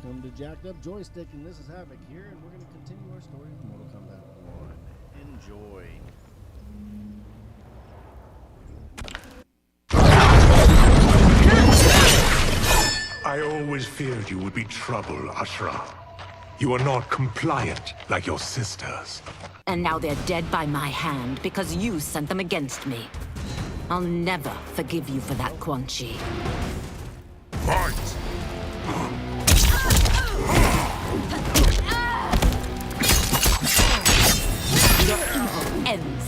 Welcome to Jacked Up Joystick, and this is Havoc here, and we're going to continue our story of Mortal Kombat 1. Enjoy. I always feared you would be trouble, Ashra. You are not compliant like your sisters. And now they're dead by my hand because you sent them against me. I'll never forgive you for that, Quan Chi. Fight! Your evil ends.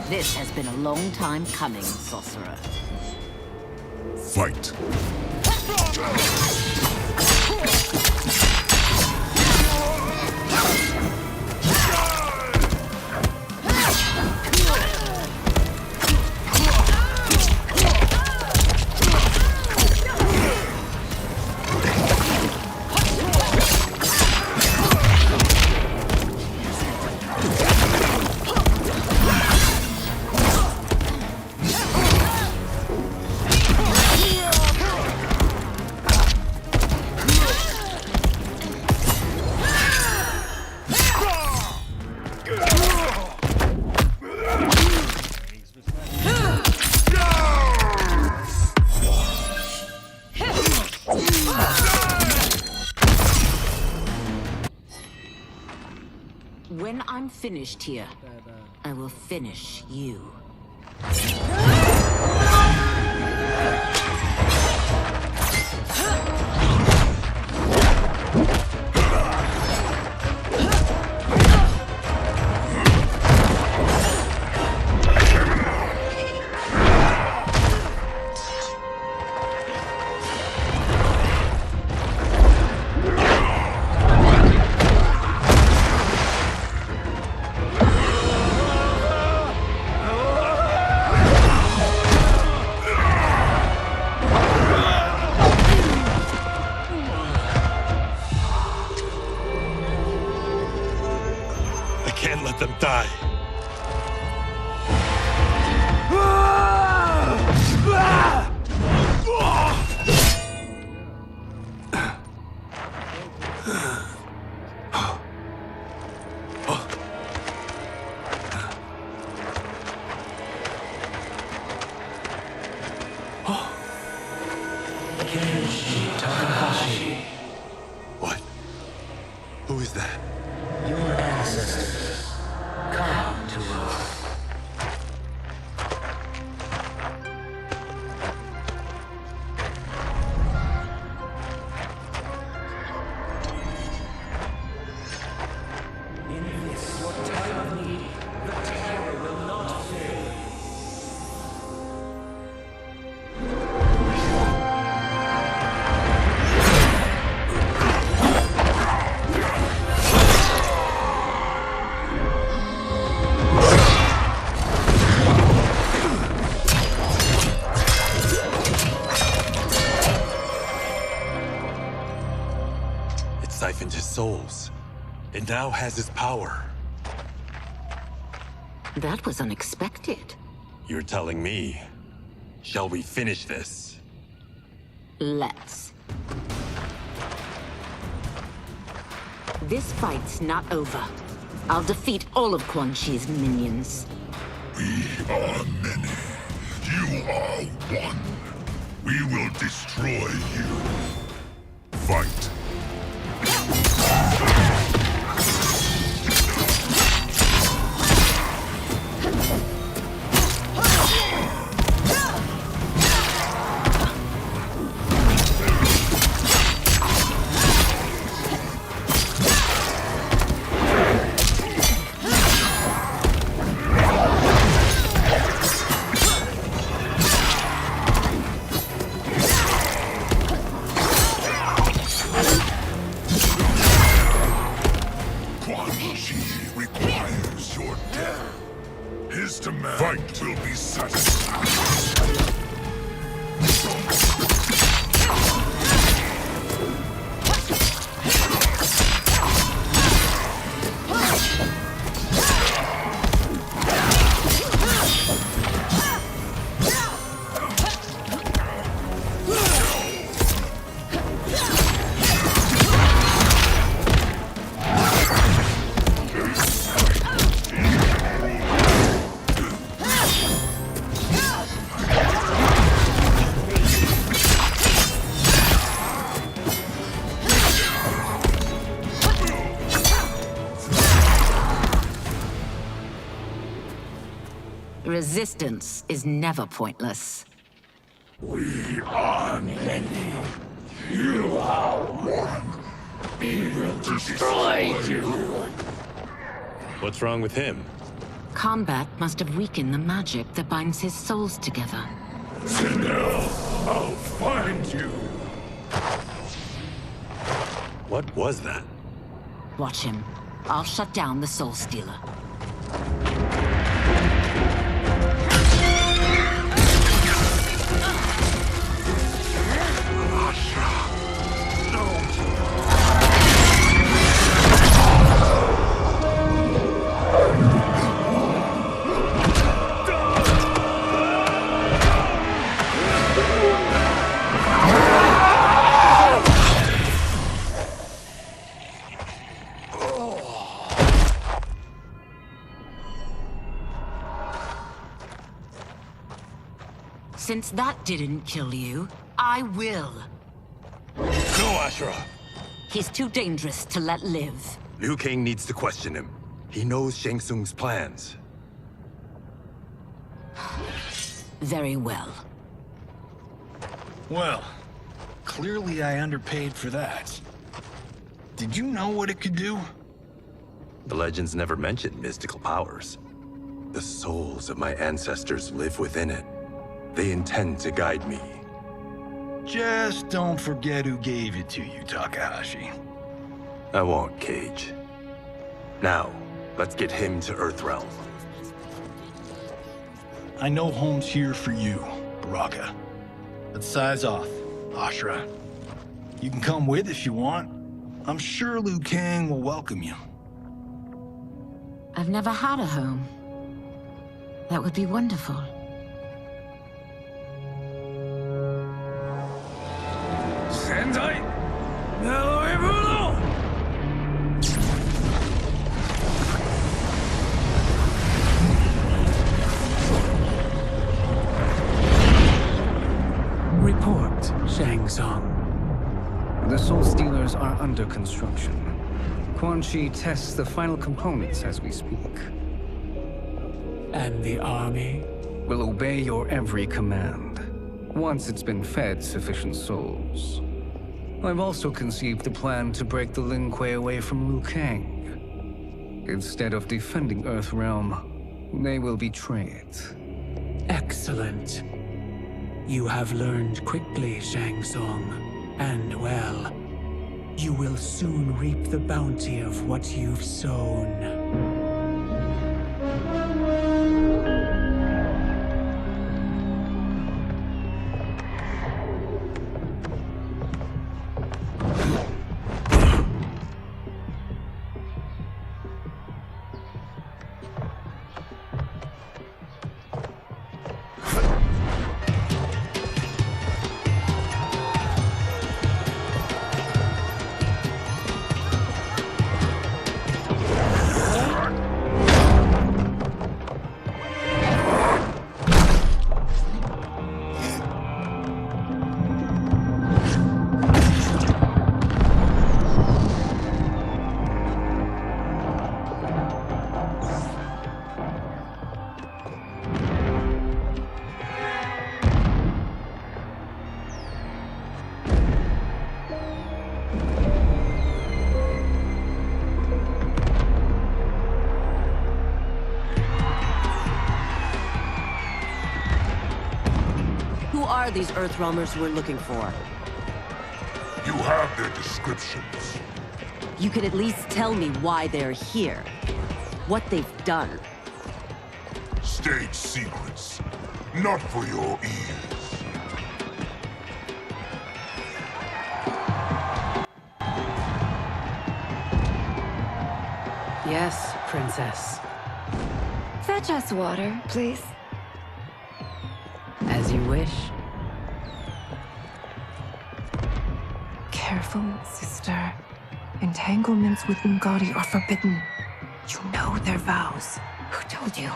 This has been a long time coming, sorcerer. Fight! When I'm finished here, I will finish you. I can't let them die. What? Who is that? Your ancestors, come to us. In this, your time of need, the terror will not fail. It siphoned his souls. It now has his power. That was unexpected. You're telling me. Shall we finish this? Let's. This fight's not over. I'll defeat all of Quan Chi's minions. We are many. You are one. We will destroy you. Fight. Resistance is never pointless. We are many. You are one. We will destroy you. What's wrong with him? Combat must have weakened the magic that binds his souls together. Sinner, I'll find you. What was that? Watch him. I'll shut down the Soul Stealer. Since that didn't kill you, I will. No, Ashura! He's too dangerous to let live. Liu Kang needs to question him. He knows Shang Tsung's plans. Very well. Well, clearly I underpaid for that. Did you know what it could do? The legends never mentioned mystical powers. The souls of my ancestors live within it. They intend to guide me. Just don't forget who gave it to you, Takahashi. I won't, Cage. Now, let's get him to Earthrealm. I know home's here for you, Baraka. But size off, Ashura. You can come with if you want. I'm sure Liu Kang will welcome you. I've never had a home. That would be wonderful. Sendai! Hello, Report, Shang Tsung. The Soul Stealers are under construction. Quan Chi tests the final components as we speak. And the army? Will obey your every command, once it's been fed sufficient souls. I've also conceived a plan to break the Lin Kuei away from Liu Kang. Instead of defending Earthrealm, they will betray it. Excellent. You have learned quickly, Shang Tsung. And well, you will soon reap the bounty of what you've sown. Who are these Earthrealmers we're looking for? You have their descriptions. You can at least tell me why they're here. What they've done. State secrets. Not for your ears. Yes, Princess. Fetch us water, please. As you wish. Careful, sister. Entanglements with Ungadi are forbidden. You know their vows. Who told you?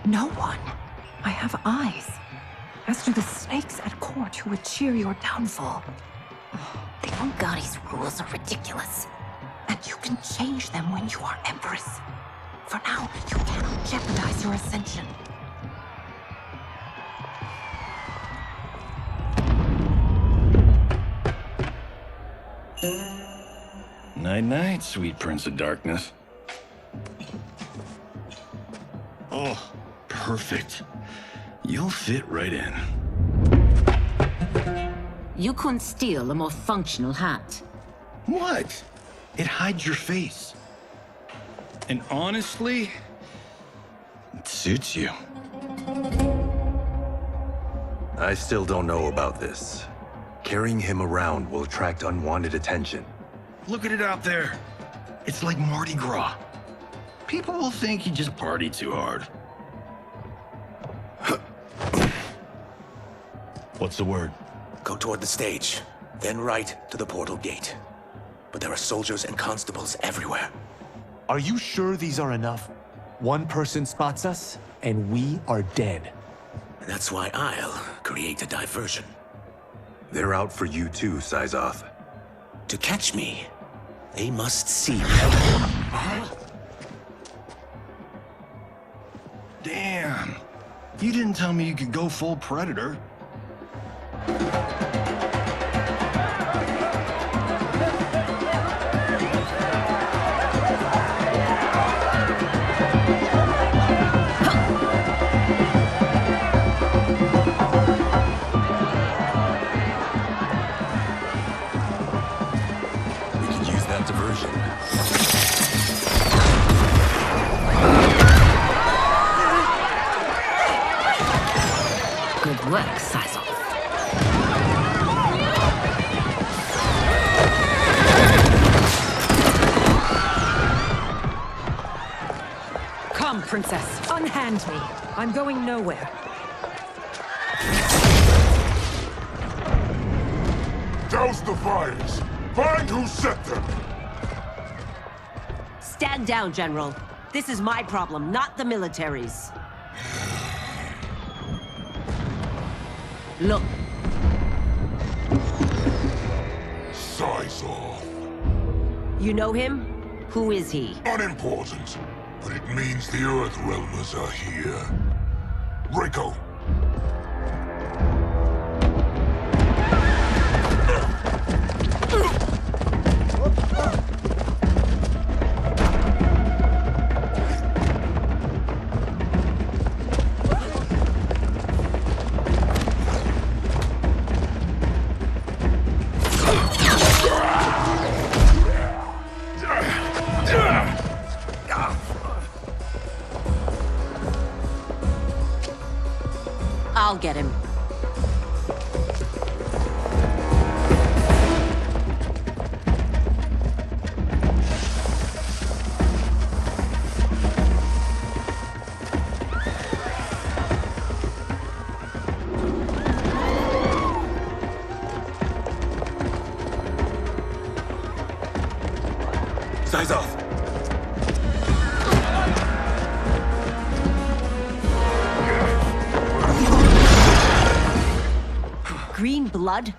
No one. I have eyes. As do the snakes at court who would cheer your downfall. The Ungadi's rules are ridiculous. And you can change them when you are Empress. For now, you cannot jeopardize your ascension. Night-night, sweet Prince of Darkness. Oh, perfect. You'll fit right in. You couldn't steal a more functional hat. What? It hides your face. And honestly, it suits you. I still don't know about this. Carrying him around will attract unwanted attention. Look at it out there. It's like Mardi Gras. People will think you just party too hard. What's the word? Go toward the stage, then right to the portal gate. But there are soldiers and constables everywhere. Are you sure these are enough? One person spots us, and we are dead. And that's why I'll create a diversion. They're out for you too, Syzoth. To catch me, they must see me. Damn. You didn't tell me you could go full Predator. Good work, Syzoth. Come, Princess. Unhand me. I'm going nowhere. Douse the fires! Find who set them! Stand down, General. This is my problem, not the military's. Look. Syzoth. You know him? Who is he? Unimportant, but it means the Earth Realmers are here. Rico. I'll get him. Syzoth! Green blood?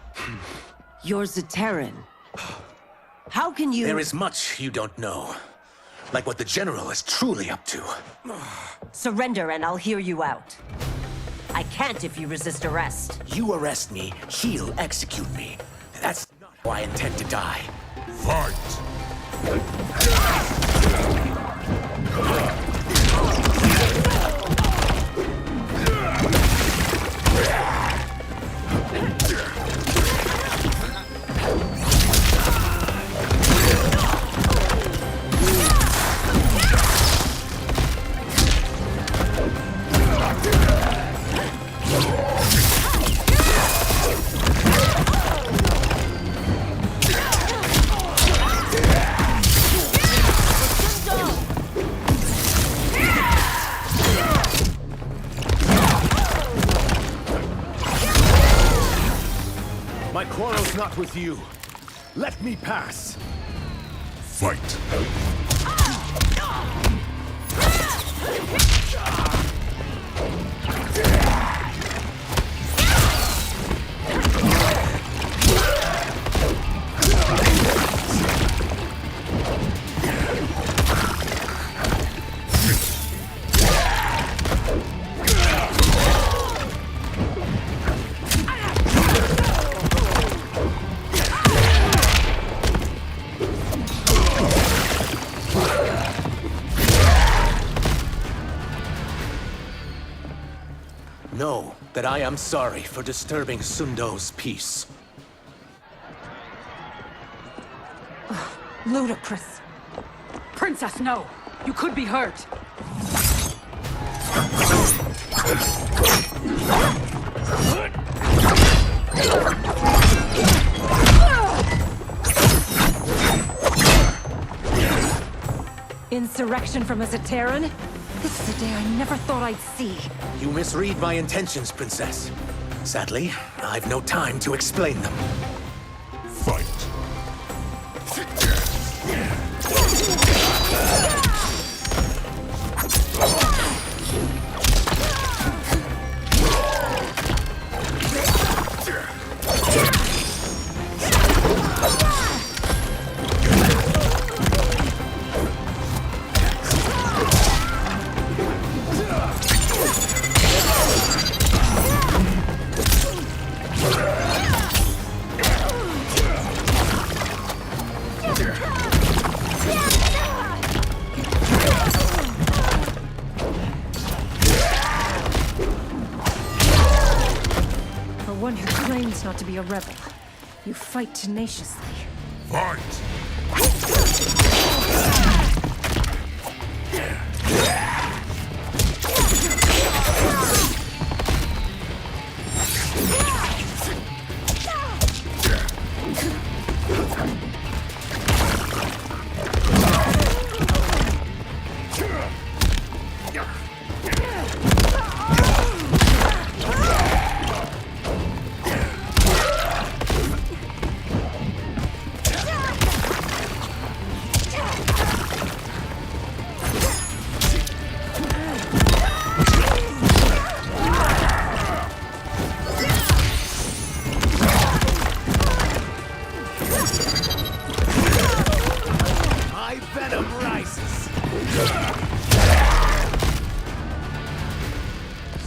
You're Zaterran. How can you— There is much you don't know. Like what the General is truly up to. Surrender and I'll hear you out. I can't if you resist arrest. You arrest me, he'll execute me. That's not how I intend to die. Fight! My quarrel's not with you. Let me pass. Fight! Know that I am sorry for disturbing Sundo's peace. Ludicrous. Princess, no! You could be hurt! Insurrection from a Zaterran? This is a day I never thought I'd see. You misread my intentions, Princess. Sadly, I've no time to explain them. Fight. One who claims not to be a rebel. You fight tenaciously. Fight!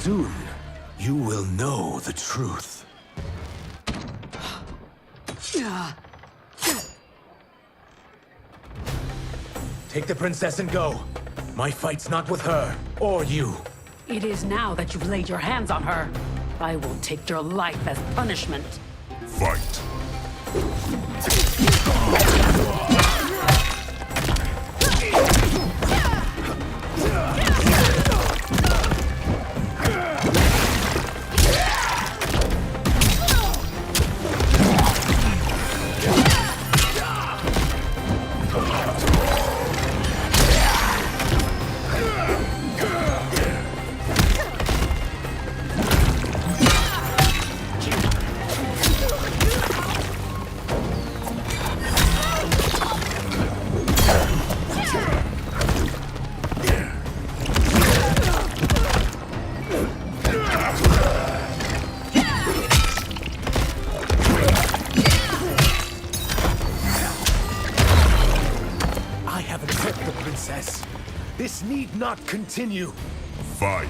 Soon, you will know the truth. Take the princess and go. My fight's not with her, or you. It is now that you've laid your hands on her. I will take your life as punishment. Fight. This need not continue. Fight.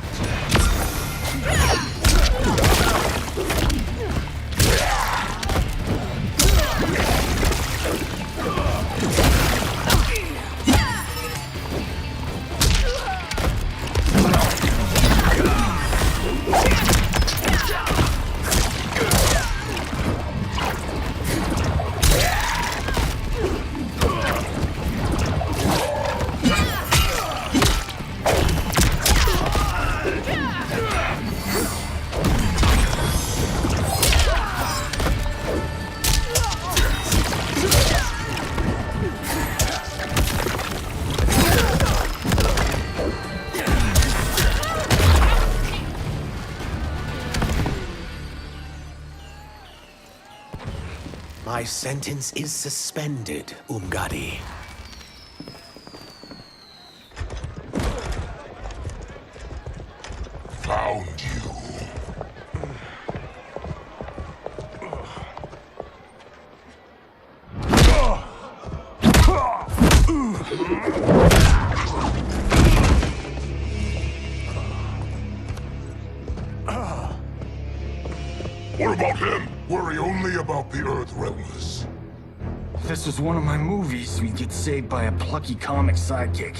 My sentence is suspended, Umgadi. Found you. What about him? Worry only about the Earth Realmers. If this was one of my movies, we'd get saved by a plucky comic sidekick.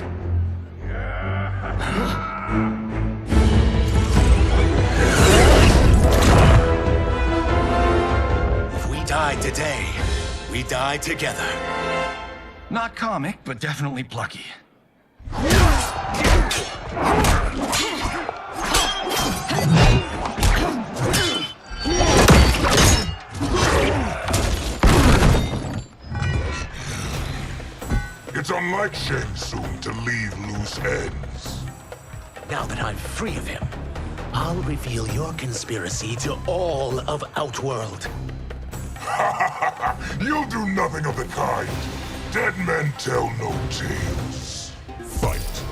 die today, we die together. Not comic, but definitely plucky. It's unlike Shang Tsung to leave loose ends. Now that I'm free of him, I'll reveal your conspiracy to all of Outworld. You'll do nothing of the kind. Dead men tell no tales. Fight.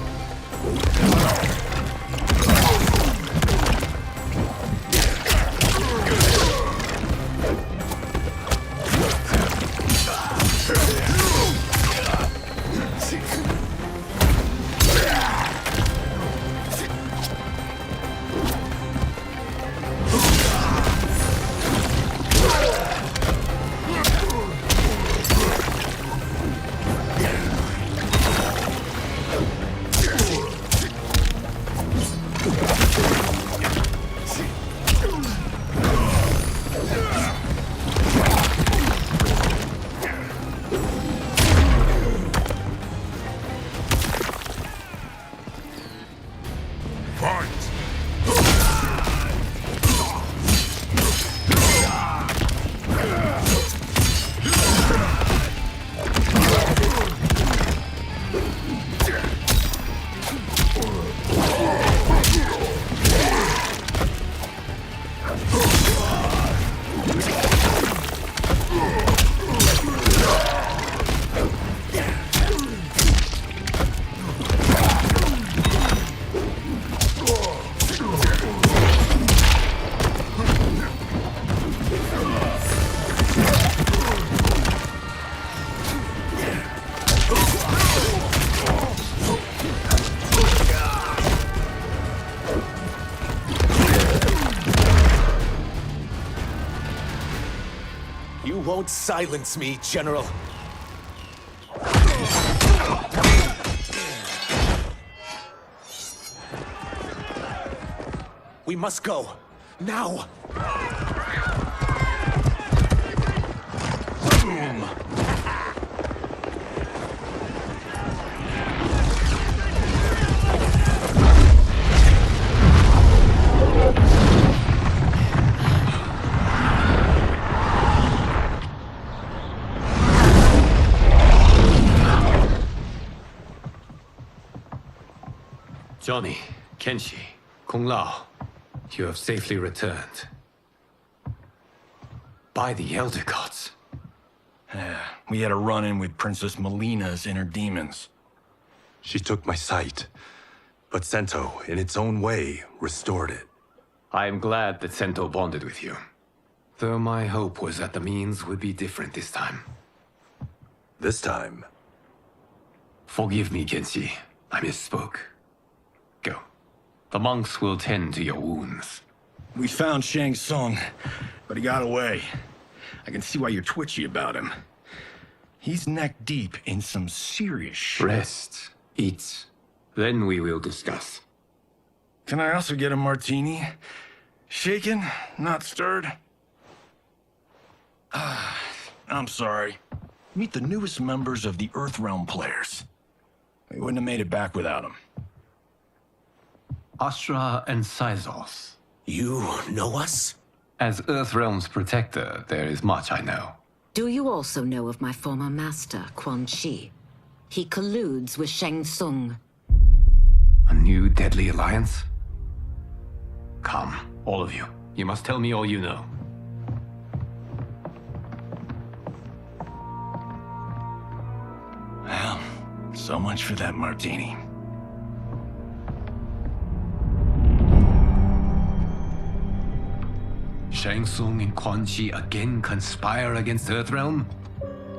You won't silence me, General. We must go. Now! Boom! Johnny, Kenshi, Kung Lao, you have safely returned. By the Elder Gods. We had a run-in with Princess Melina's inner demons. She took my sight, but Sento, in its own way, restored it. I am glad that Sento bonded with you. Though my hope was that the means would be different this time. This time? Forgive me, Kenshi. I misspoke. Go. The monks will tend to your wounds. We found Shang Tsung, but he got away. I can see why you're twitchy about him. He's neck-deep in some serious shit. Rest. Eat. Then we will discuss. Can I also get a martini? Shaken, not stirred? I'm sorry. Meet the newest members of the Earthrealm players. We wouldn't have made it back without them. Astra and Syzoth. You know us? As Earthrealm's protector, there is much I know. Do you also know of my former master, Quan Chi? He colludes with Shang Tsung. A new deadly alliance? Come, all of you. You must tell me all you know. Well, so much for that martini. Shang Tsung and Quan Chi again conspire against Earthrealm?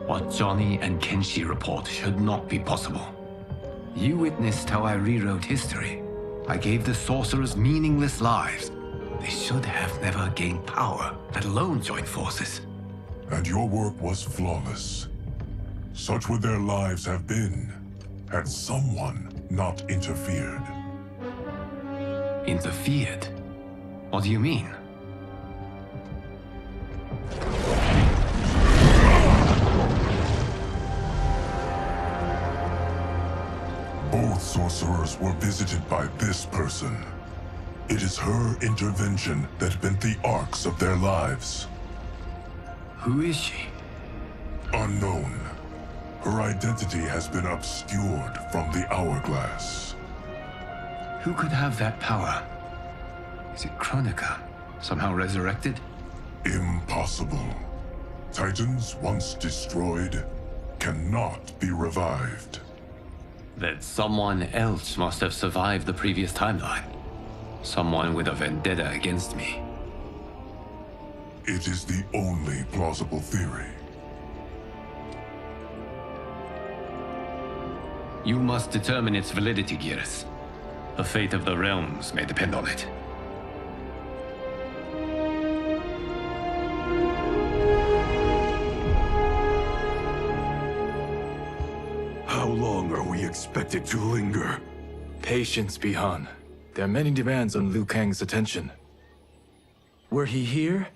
What Johnny and Kenshi report should not be possible. You witnessed how I rewrote history. I gave the sorcerers meaningless lives. They should have never gained power, let alone joined forces. And your work was flawless. Such would their lives have been, had someone not interfered. Interfered? What do you mean? sorcerers were visited by this person. It is her intervention that bent the arcs of their lives. Who is she? Unknown. Her identity has been obscured from the hourglass. Who could have that power? Is it Kronika? Somehow resurrected? Impossible. Titans once destroyed cannot be revived. Then someone else must have survived the previous timeline. Someone with a vendetta against me. It is the only plausible theory. You must determine its validity, Geras. The fate of the realms may depend on it. How long are we expected to linger? Patience, Bihan. There are many demands on Liu Kang's attention. Were he here,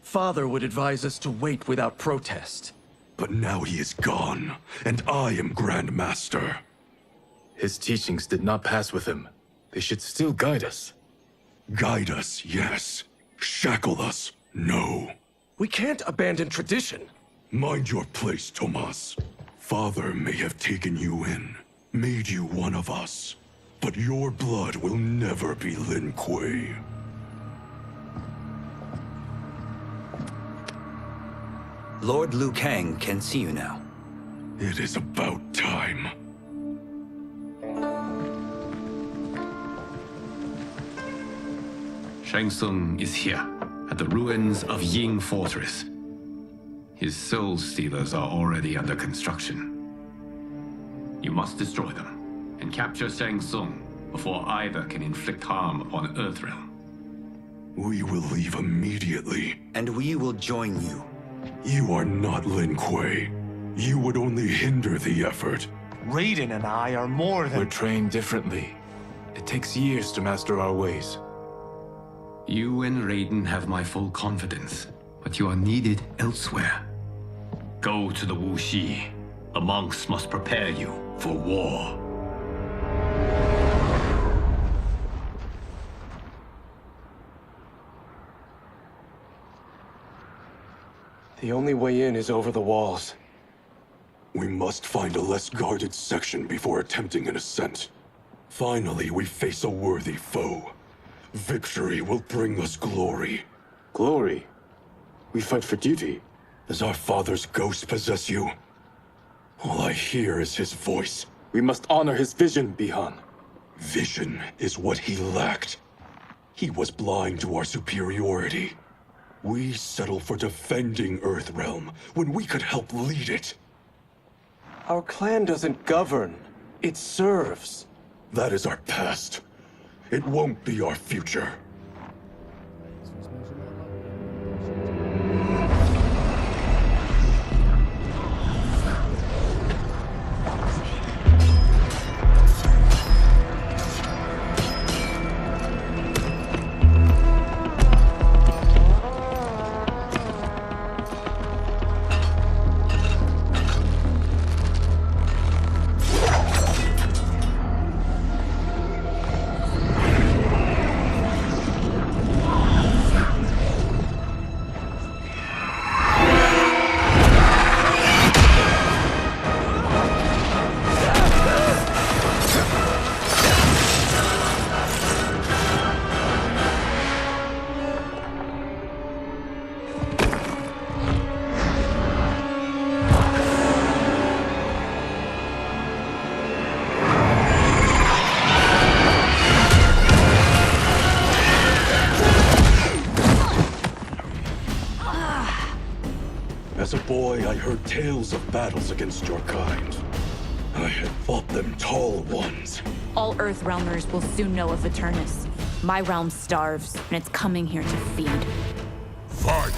Father would advise us to wait without protest. But now he is gone, and I am Grand Master. His teachings did not pass with him. They should still guide us. Guide us, yes. Shackle us, no. We can't abandon tradition. Mind your place, Tomas. Father may have taken you in, made you one of us. But your blood will never be Lin Kuei. Lord Liu Kang can see you now. It is about time. Shang Tsung is here, at the ruins of Ying Fortress. His soul stealers are already under construction. You must destroy them, and capture Shang Tsung before either can inflict harm upon Earthrealm. We will leave immediately. And we will join you. You are not Lin Kuei. You would only hinder the effort. Raiden and I are more than... We're trained differently. It takes years to master our ways. You and Raiden have my full confidence, but you are needed elsewhere. Go to the Wuxi. The monks must prepare you for war. The only way in is over the walls. We must find a less guarded section before attempting an ascent. Finally, we face a worthy foe. Victory will bring us glory. Glory? We fight for duty. Does our father's ghost possess you? All I hear is his voice. We must honor his vision, Bihan. Vision is what he lacked. He was blind to our superiority. We settle for defending Earthrealm when we could help lead it. Our clan doesn't govern. It serves. That is our past. It won't be our future. As a boy, I heard tales of battles against your kind. I had fought them tall ones. All Earthrealmers will soon know of Eternus. My realm starves, and it's coming here to feed. Fight!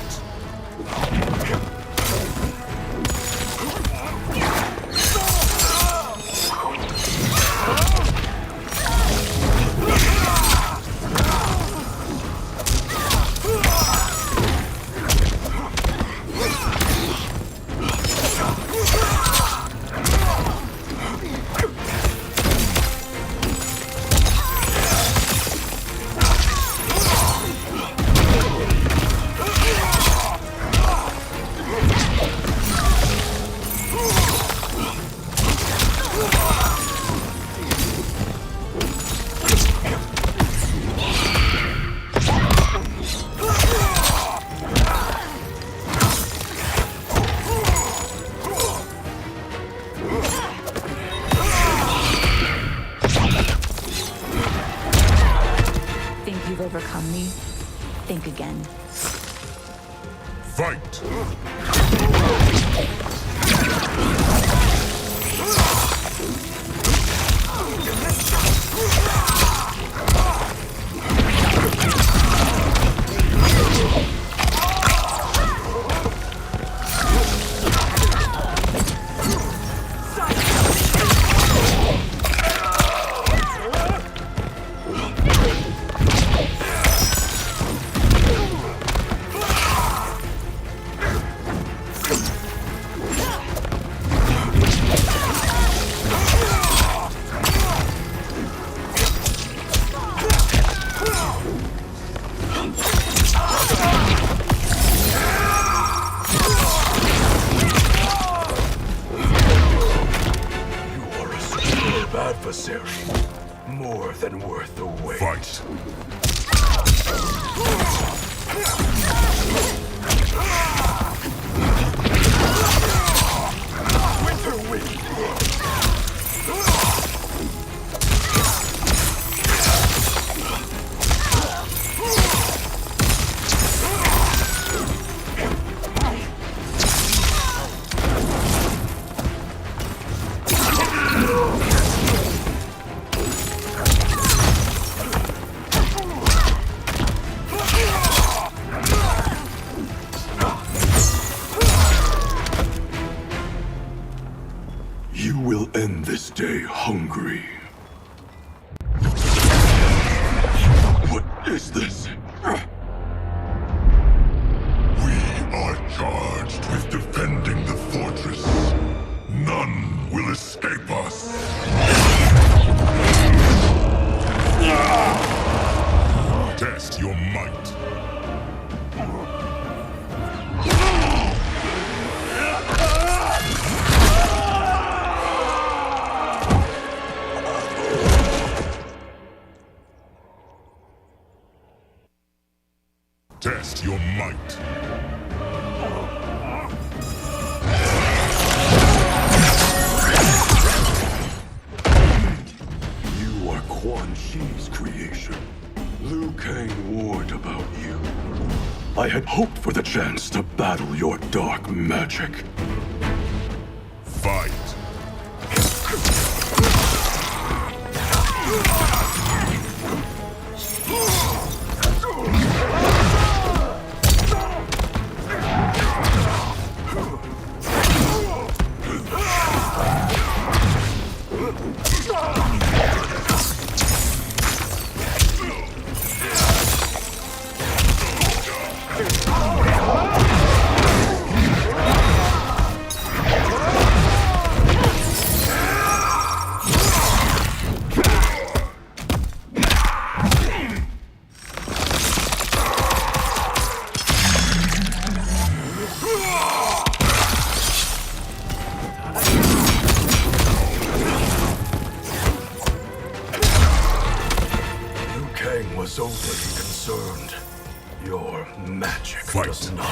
overcome me, think again. Fight! More than worth the wait. Fight. Winter wind. You will end this day hungry. What is this? We are charged with defending the fortress. None will escape us. Test your might. Test your might. You are Quan Chi's creation. Liu Kang warned about you. I had hoped for the chance to battle your dark magic. Fight. Was overly concerned. Your magic does not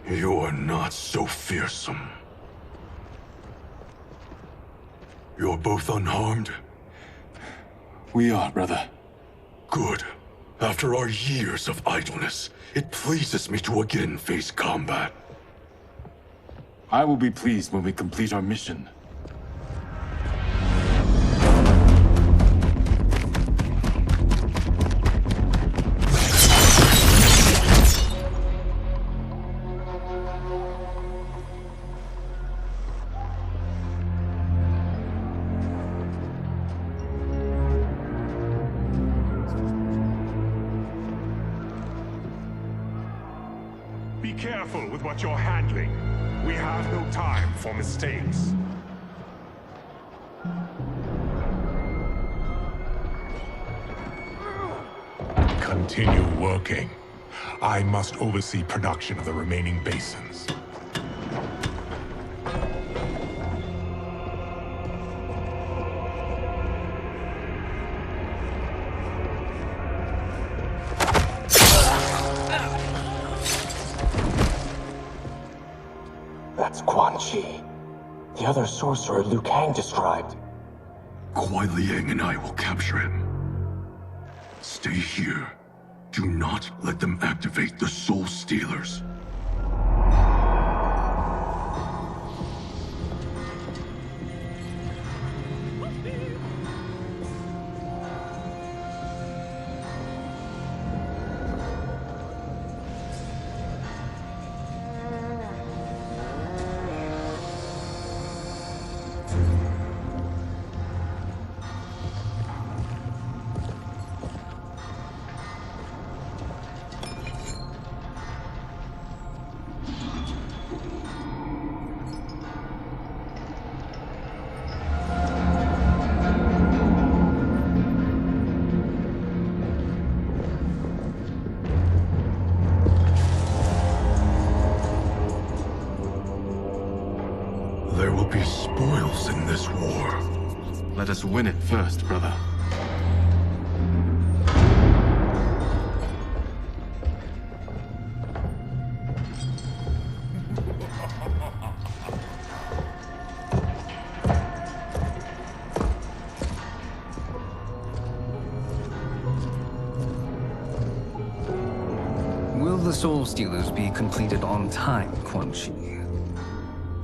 You're not so fearsome. You're both unharmed? We are, brother. Good. After our years of idleness, it pleases me to again face combat. I will be pleased when we complete our mission. Be careful with what you're handling. We have no time for mistakes. continue working. I must oversee production of the remaining basins. That's Quan Chi. The other sorcerer Liu Kang described. Kuai Liang and I will capture him. Stay here. Do not let them activate the Soul Stealers. There will be spoils in this war. Let us win it first, brother. Will the Soul Stealers be completed on time, Quan Chi?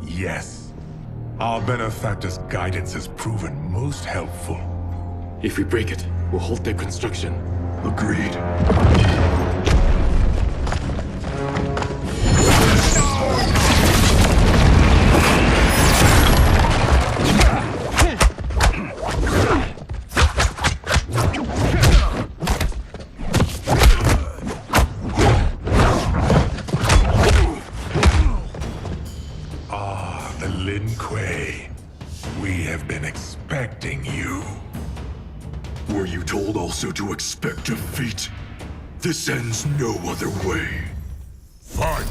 Yes. Our benefactor's guidance has proven most helpful. If we break it, we'll halt their construction. Agreed. We have been expecting you. Were you told also to expect defeat? This ends no other way. Fight!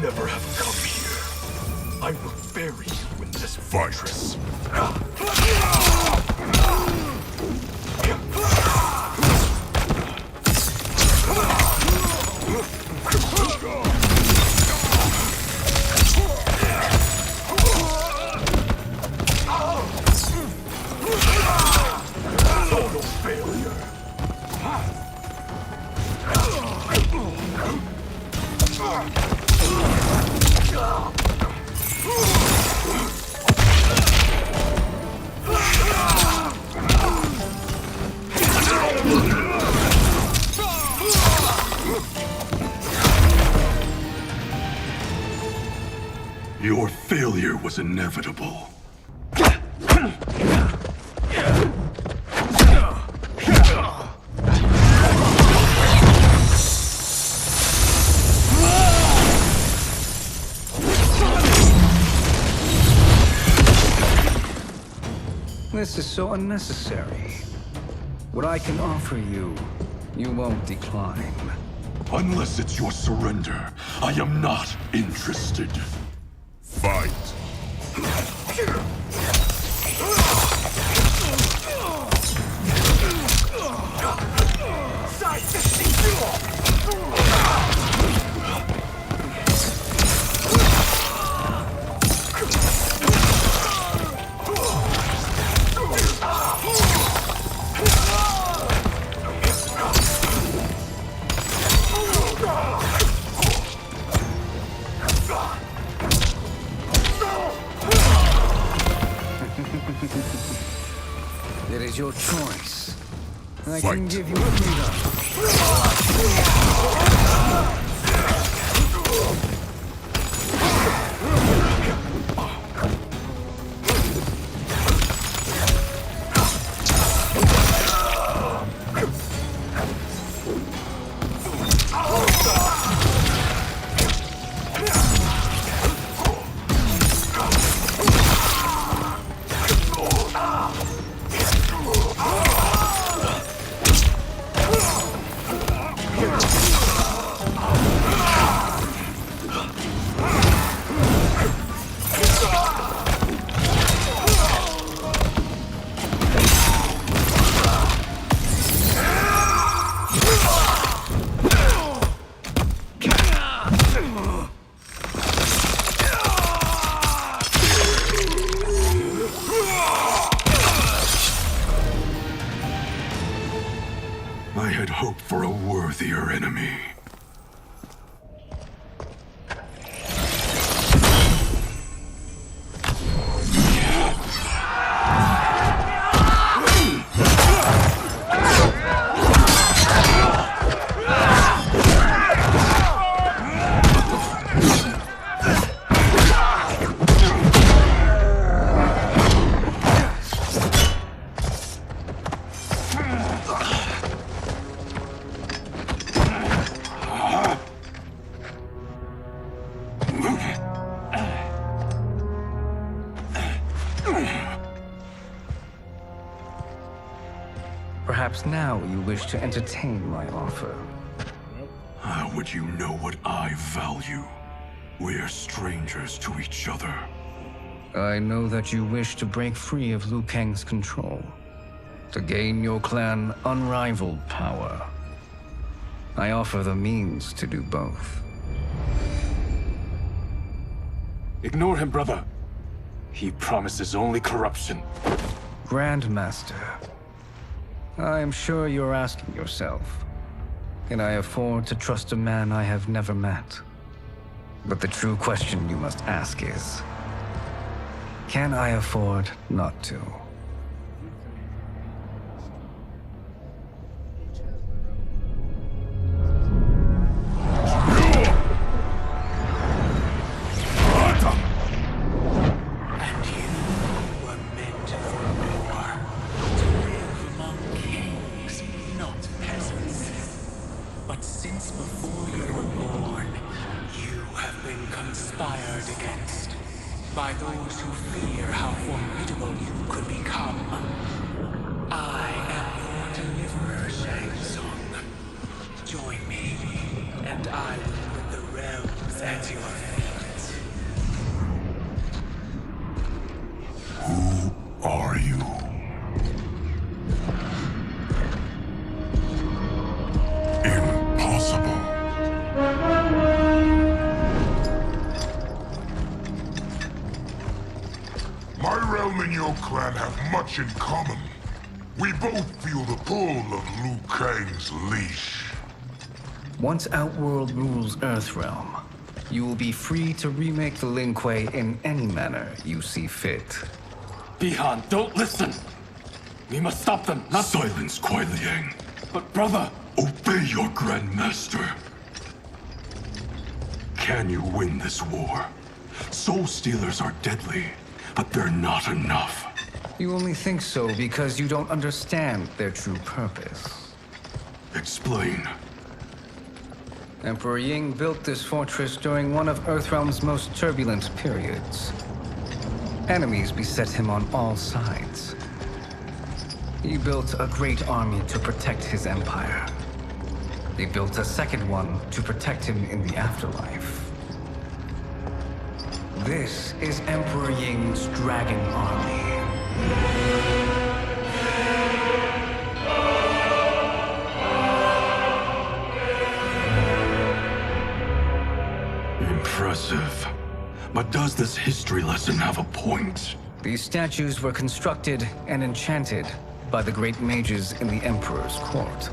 Never have come here. I will bury you in this fortress. Total failure. Your failure was inevitable. This is so unnecessary. What I can offer you, you won't decline. Unless it's your surrender, I am not interested. Fight! is your choice. I Fight. can give you freedom. I had hoped for a worthier enemy. Perhaps now you wish to entertain my offer. How would you know what I value? We're strangers to each other. I know that you wish to break free of Liu Kang's control, to gain your clan unrivaled power. I offer the means to do both. Ignore him, brother. He promises only corruption. Grandmaster, I am sure you're asking yourself, can I afford to trust a man I have never met? But the true question you must ask is, can I afford not to? By those who fear how formidable you could become. I am your deliverer, Shang Tsung. Join me, and I will put the realms at your feet. Who are you? Impossible. My realm and your clan have much in common. We both feel the pull of Liu Kang's leash. Once Outworld rules Earthrealm, you will be free to remake the Lin Kuei in any manner you see fit. Bihan, don't listen! We must stop them, not— Silence, Kuai Liang. But brother— Obey your Grandmaster. Can you win this war? Soul Stealers are deadly, but they're not enough. You only think so because you don't understand their true purpose. Explain. Emperor Ying built this fortress during one of Earthrealm's most turbulent periods. Enemies beset him on all sides. He built a great army to protect his empire. He built a second one to protect him in the afterlife. This is Emperor Ying's Dragon Army. Impressive. But does this history lesson have a point? These statues were constructed and enchanted by the great mages in the Emperor's court.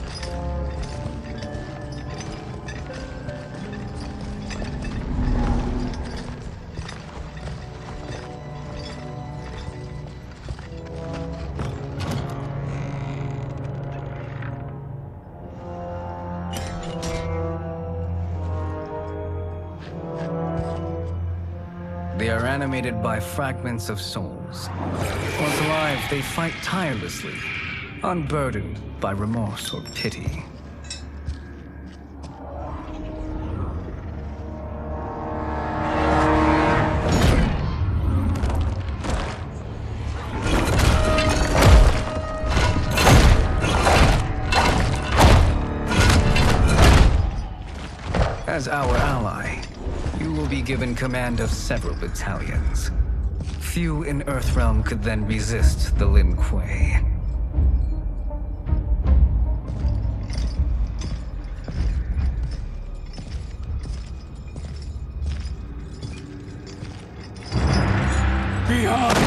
are animated by fragments of souls. Once alive, they fight tirelessly, unburdened by remorse or pity. As our ally, you will be given command of several battalions. Few in Earthrealm could then resist the Lin Kuei. Beyond!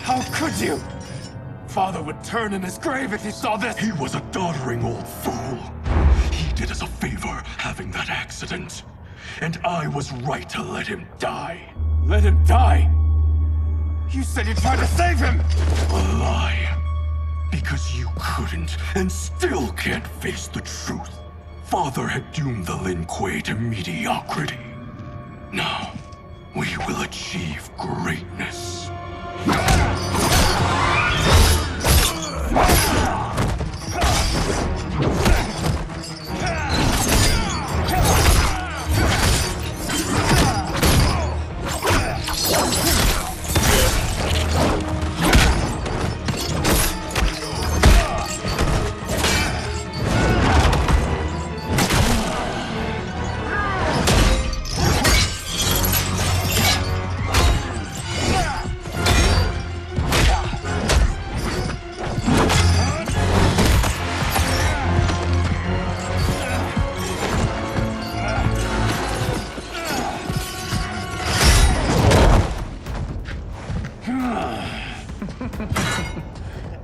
How could you? Father would turn in his grave if he saw this! He was a doddering old fool. He did us a favor having that accident. And I was right to let him die. Let him die? You said you tried to save him! A lie. Because you couldn't and still can't face the truth. Father had doomed the Lin Kuei to mediocrity. Now, we will achieve greatness.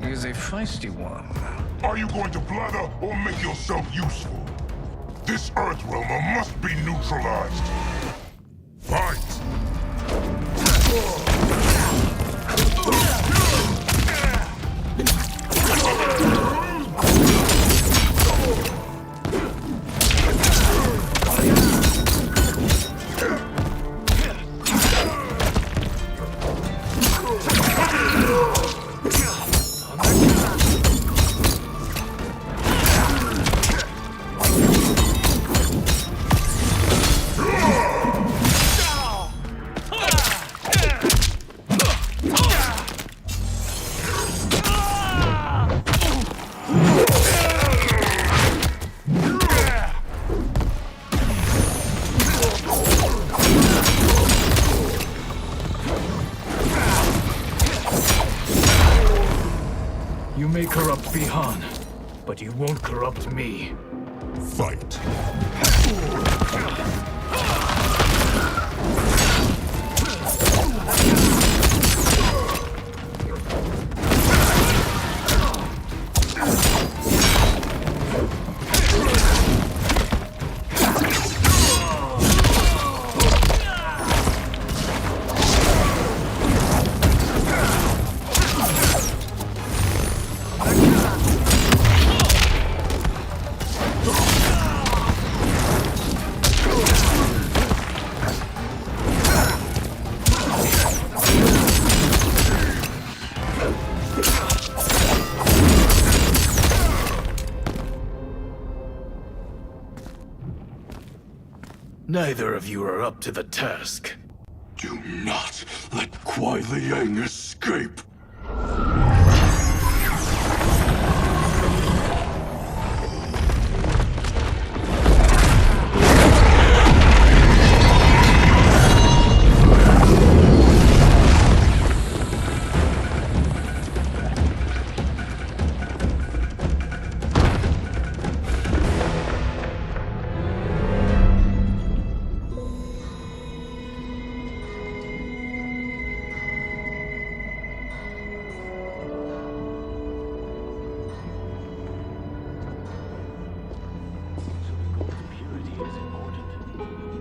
He's a feisty one. Are you going to blather or make yourself useful? This Earthrealmer must be neutralized. Fight! You may corrupt Bihan, but you won't corrupt me. Fight. Neither of you are up to the task. Do not let Kuai Liang escape.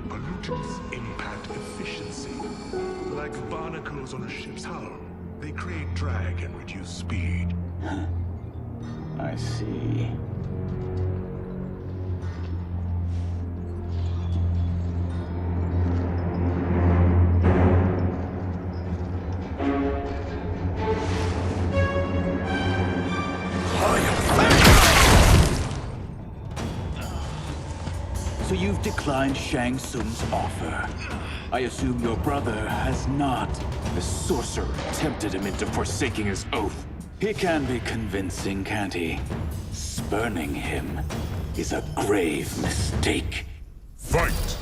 Pollutants impact efficiency. Like barnacles on a ship's hull, they create drag and reduce speed. I see. so you've declined Shang Tsung's offer. I assume your brother has not. The sorcerer tempted him into forsaking his oath. He can be convincing, can't he? Spurning him is a grave mistake. Fight!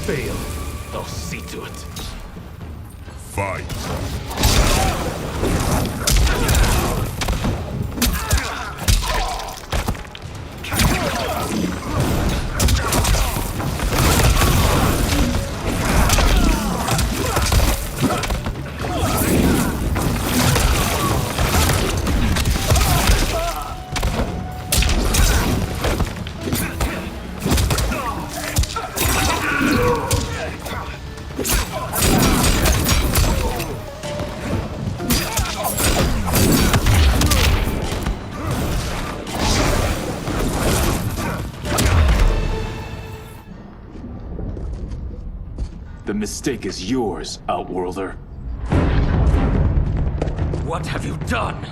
Fail. I'll see to it. Fight. The mistake is yours, Outworlder. What have you done?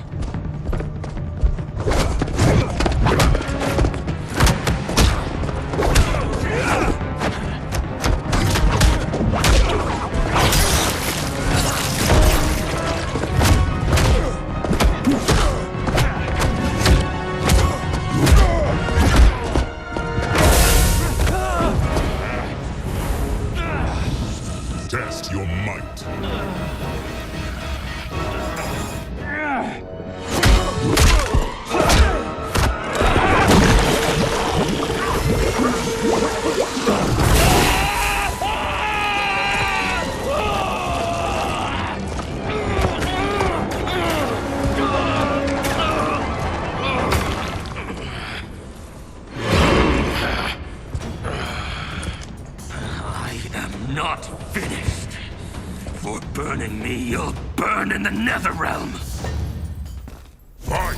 Test your might. Not finished. For burning me, you'll burn in the Netherrealm. Fight!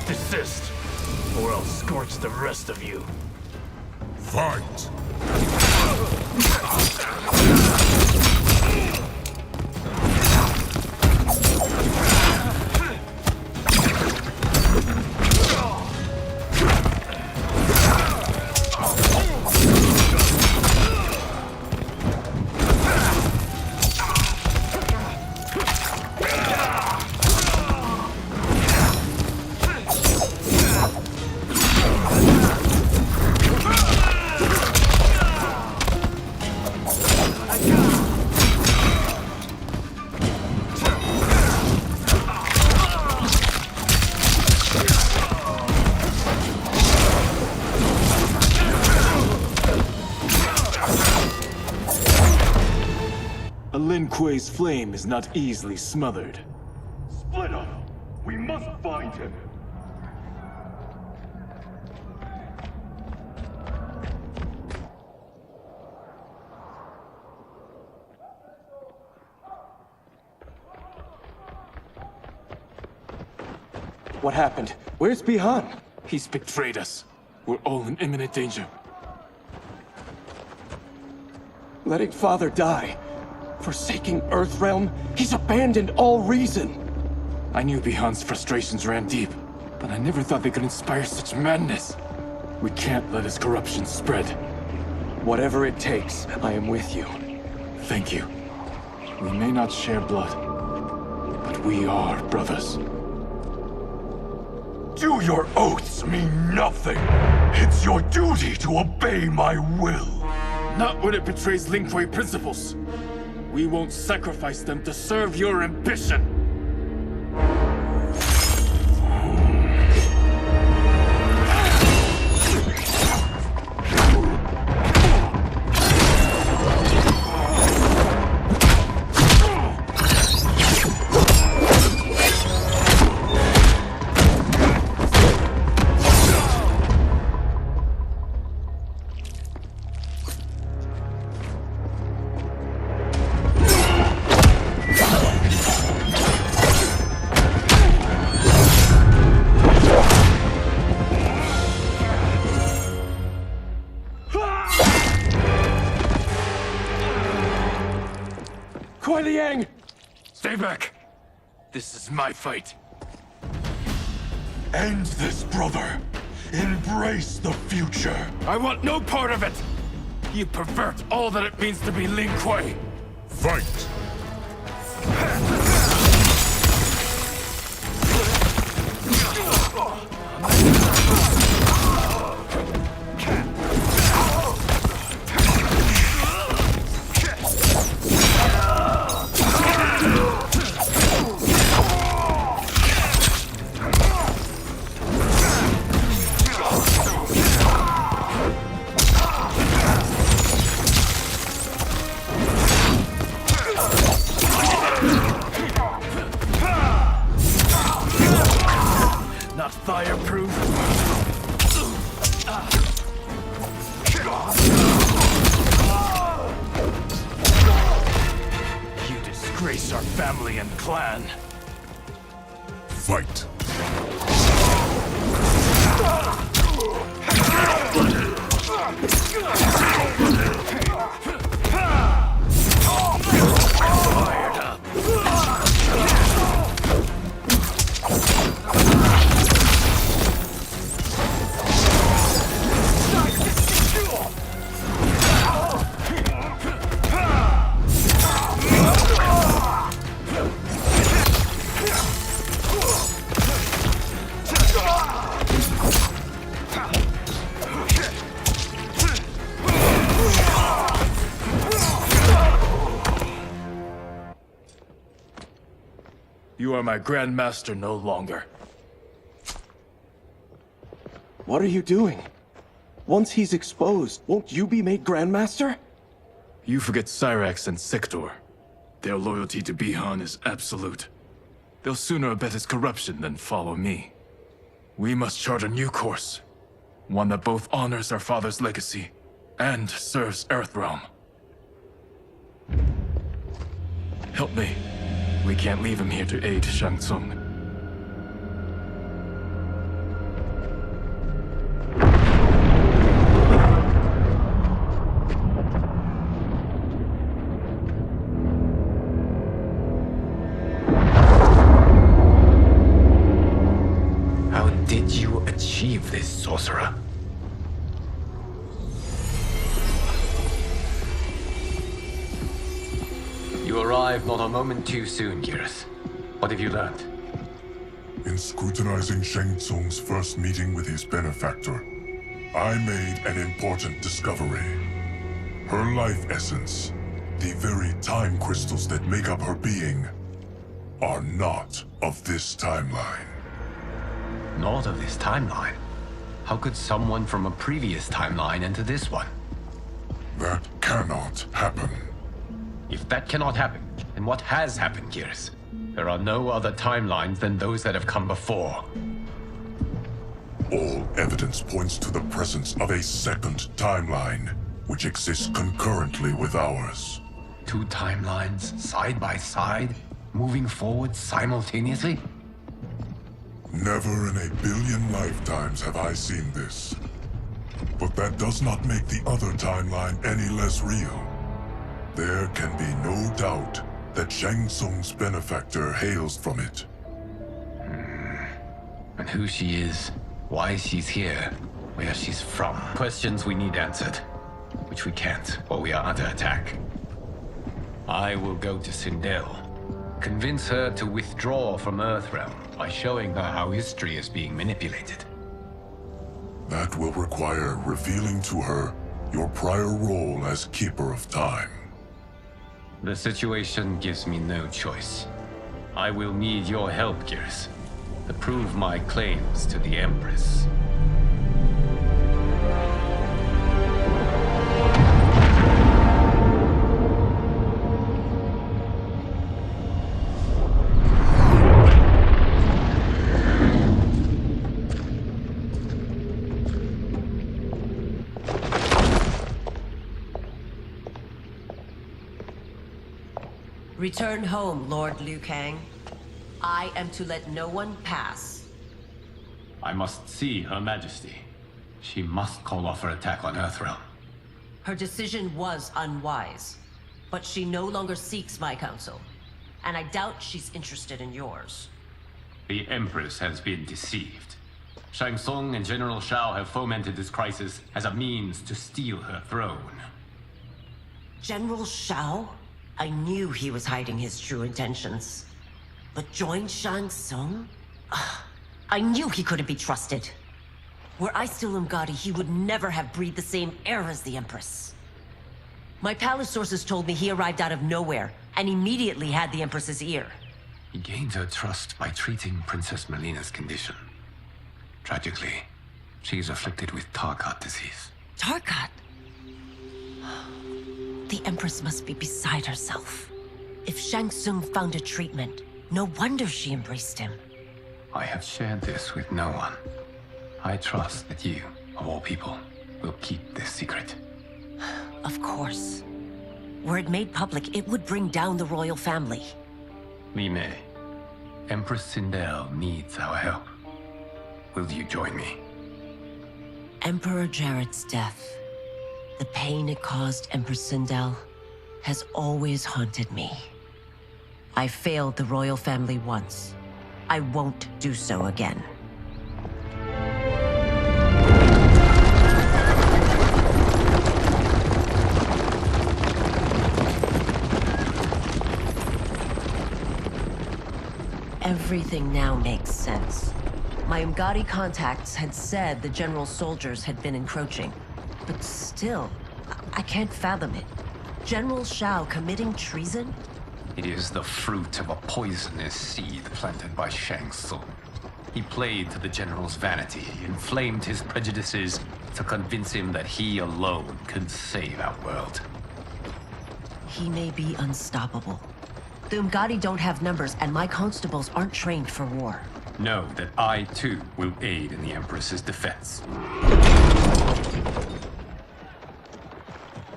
Desist, or I'll scorch the rest of you. Fight! Lin Kuei's flame is not easily smothered. Split up! We must find him! What happened? Where's Bihan? He's betrayed us. We're all in imminent danger. Letting Father die. Forsaking Earthrealm, he's abandoned all reason. I knew Bihan's frustrations ran deep, but I never thought they could inspire such madness. We can't let his corruption spread. Whatever it takes, I am with you. Thank you. We may not share blood, but we are brothers. Do your oaths mean nothing? It's your duty to obey my will. Not when it betrays Lin Kuei principles. We won't sacrifice them to serve your ambition. Stay back. This is my fight. End this, brother. Embrace the future. I want no part of it. You pervert all that it means to be Lin Kuei. Fight! Not fireproof. You disgrace our family and clan. Fight! Fired up. You are my Grandmaster no longer. What are you doing? Once he's exposed, won't you be made Grandmaster? You forget Cyrax and Sector. Their loyalty to Bihan is absolute. They'll sooner abet his corruption than follow me. We must chart a new course. One that both honors our father's legacy and serves Earthrealm. Help me. We can't leave him here to aid Shang Tsung. How did you achieve this, sorcerer? You arrived not a moment too soon, Geras. What have you learned? In scrutinizing Shang Tsung's first meeting with his benefactor, I made an important discovery. Her life essence, the very time crystals that make up her being, are not of this timeline. Not of this timeline? How could someone from a previous timeline enter this one? That cannot happen. If that cannot happen, then what has happened, Geras? There are no other timelines than those that have come before. All evidence points to the presence of a second timeline, which exists concurrently with ours. Two timelines, side by side, moving forward simultaneously? Never in a billion lifetimes have I seen this. But that does not make the other timeline any less real. There can be no doubt that Shang Tsung's benefactor hails from it. And who she is, why she's here, where she's from. Questions we need answered, which we can't, or we are under attack. I will go to Sindel. Convince her to withdraw from Earthrealm by showing her how history is being manipulated. That will require revealing to her your prior role as Keeper of Time. The situation gives me no choice. I will need your help, Gears, to prove my claims to the Empress. Return home, Lord Liu Kang. I am to let no one pass. I must see Her Majesty. She must call off her attack on Earthrealm. Her decision was unwise, but she no longer seeks my counsel, and I doubt she's interested in yours. The Empress has been deceived. Shang Tsung and General Shao have fomented this crisis as a means to steal her throne. General Shao? I knew he was hiding his true intentions. But join Shang Tsung? I knew he couldn't be trusted. Were I still Umgadi, he would never have breathed the same air as the Empress. My palace sources told me he arrived out of nowhere, and immediately had the Empress's ear. He gained her trust by treating Princess Melina's condition. Tragically, she is afflicted with Tarkat disease. Tarkat? The Empress must be beside herself. If Shang Tsung found a treatment, no wonder she embraced him. I have shared this with no one. I trust that you, of all people, will keep this secret. Of course. Were it made public, it would bring down the royal family. Li Mei, Empress Sindel needs our help. Will you join me? Emperor Jarrett's death, the pain it caused Empress Sindel, has always haunted me. I failed the royal family once. I won't do so again. Everything now makes sense. My Umgadi contacts had said the general's soldiers had been encroaching. But still, I can't fathom it. General Shao committing treason? It is the fruit of a poisonous seed planted by Shang Tsung. He played to the general's vanity, inflamed his prejudices to convince him that he alone could save our world. He may be unstoppable. The Umgadi don't have numbers, and my constables aren't trained for war. Know that I, too, will aid in the Empress's defense.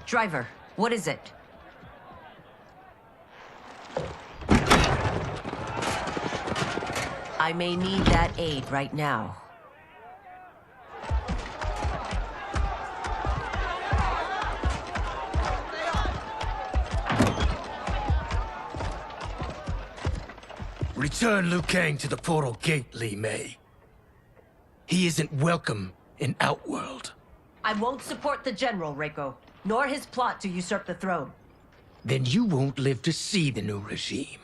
Driver, what is it? I may need that aid right now. Return Liu Kang to the portal gate, Li Mei. He isn't welcome in Outworld. I won't support the General, Reiko, nor his plot to usurp the throne. Then you won't live to see the new regime.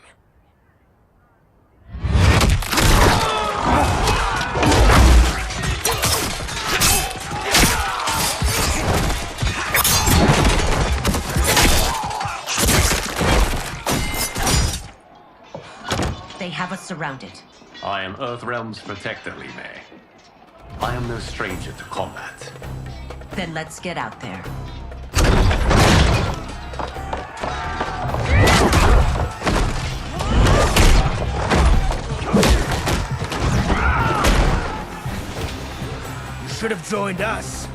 They have us surrounded. I am Earthrealm's protector, Li Mei. I am no stranger to combat. Then let's get out there. You should have joined us,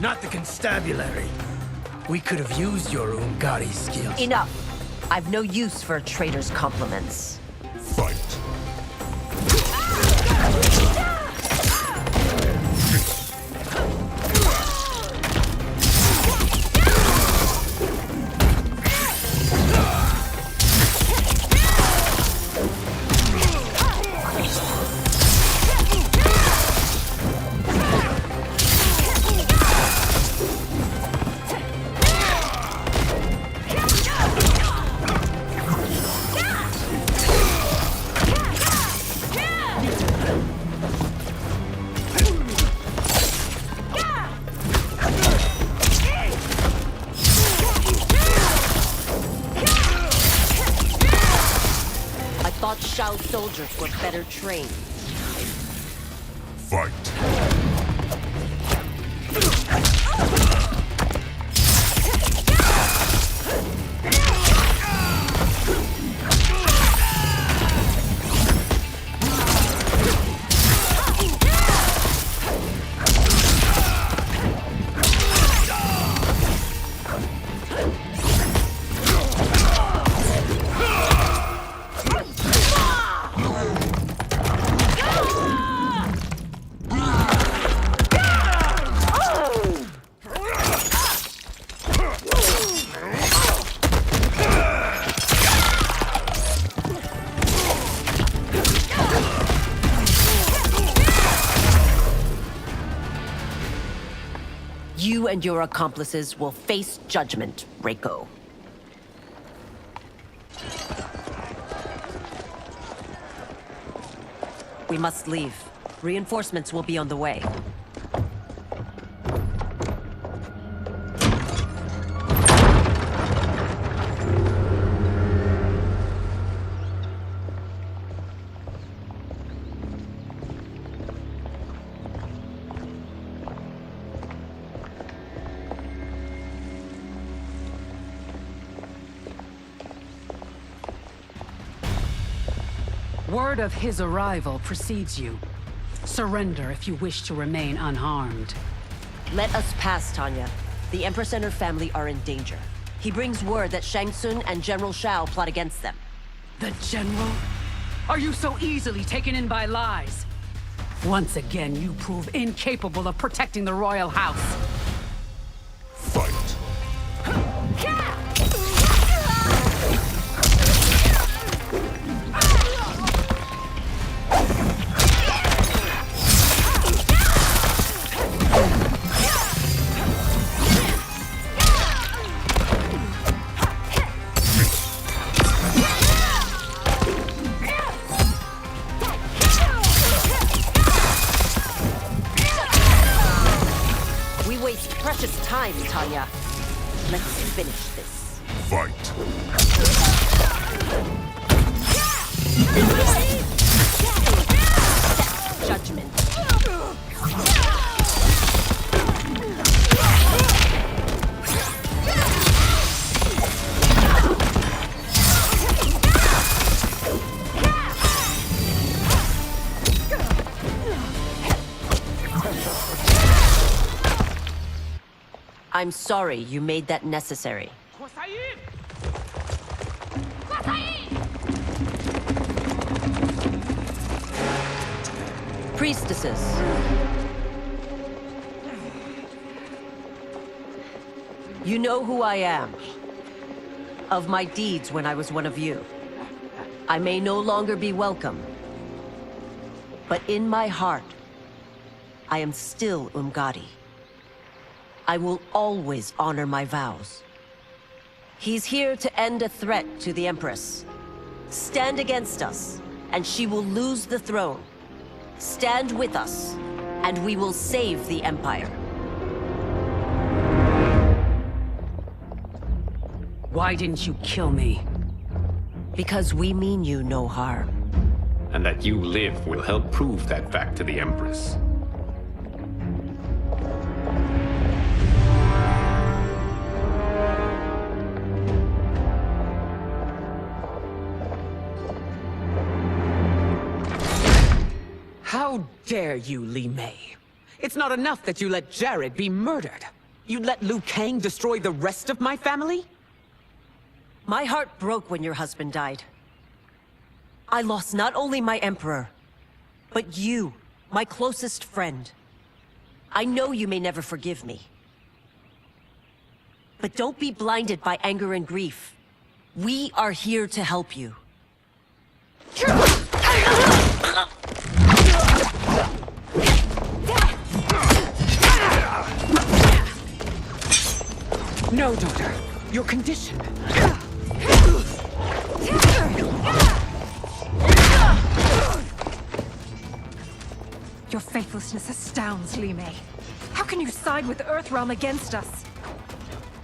not the constabulary. We could have used your Umgadi skills. Enough! I've no use for a traitor's compliments. Fight. soldiers were better trained. Fight. You and your accomplices will face judgment, Reiko. We must leave. Reinforcements will be on the way. Word of his arrival precedes you. Surrender if you wish to remain unharmed. Let us pass, Tanya. The Empress and her family are in danger. He brings word that Shang Tsung and General Shao plot against them. The General? Are you so easily taken in by lies? Once again, you prove incapable of protecting the royal house. Fight. Precious time, Tanya. Let's finish this. Fight. Judgment. I'm sorry you made that necessary. Priestesses. You know who I am. Of my deeds when I was one of you. I may no longer be welcome. But in my heart, I am still Umgadi. I will always honor my vows. He's here to end a threat to the Empress. Stand against us, and she will lose the throne. Stand with us, and we will save the Empire. Why didn't you kill me? Because we mean you no harm. And that you live will help prove that fact to the Empress. How dare you, Li Mei? It's not enough that you let Jared be murdered. You let Liu Kang destroy the rest of my family? My heart broke when your husband died. I lost not only my Emperor, but you, my closest friend. I know you may never forgive me. But don't be blinded by anger and grief. We are here to help you. No, daughter. Your condition. Your faithlessness astounds, Li Mei. How can you side with Earthrealm against us?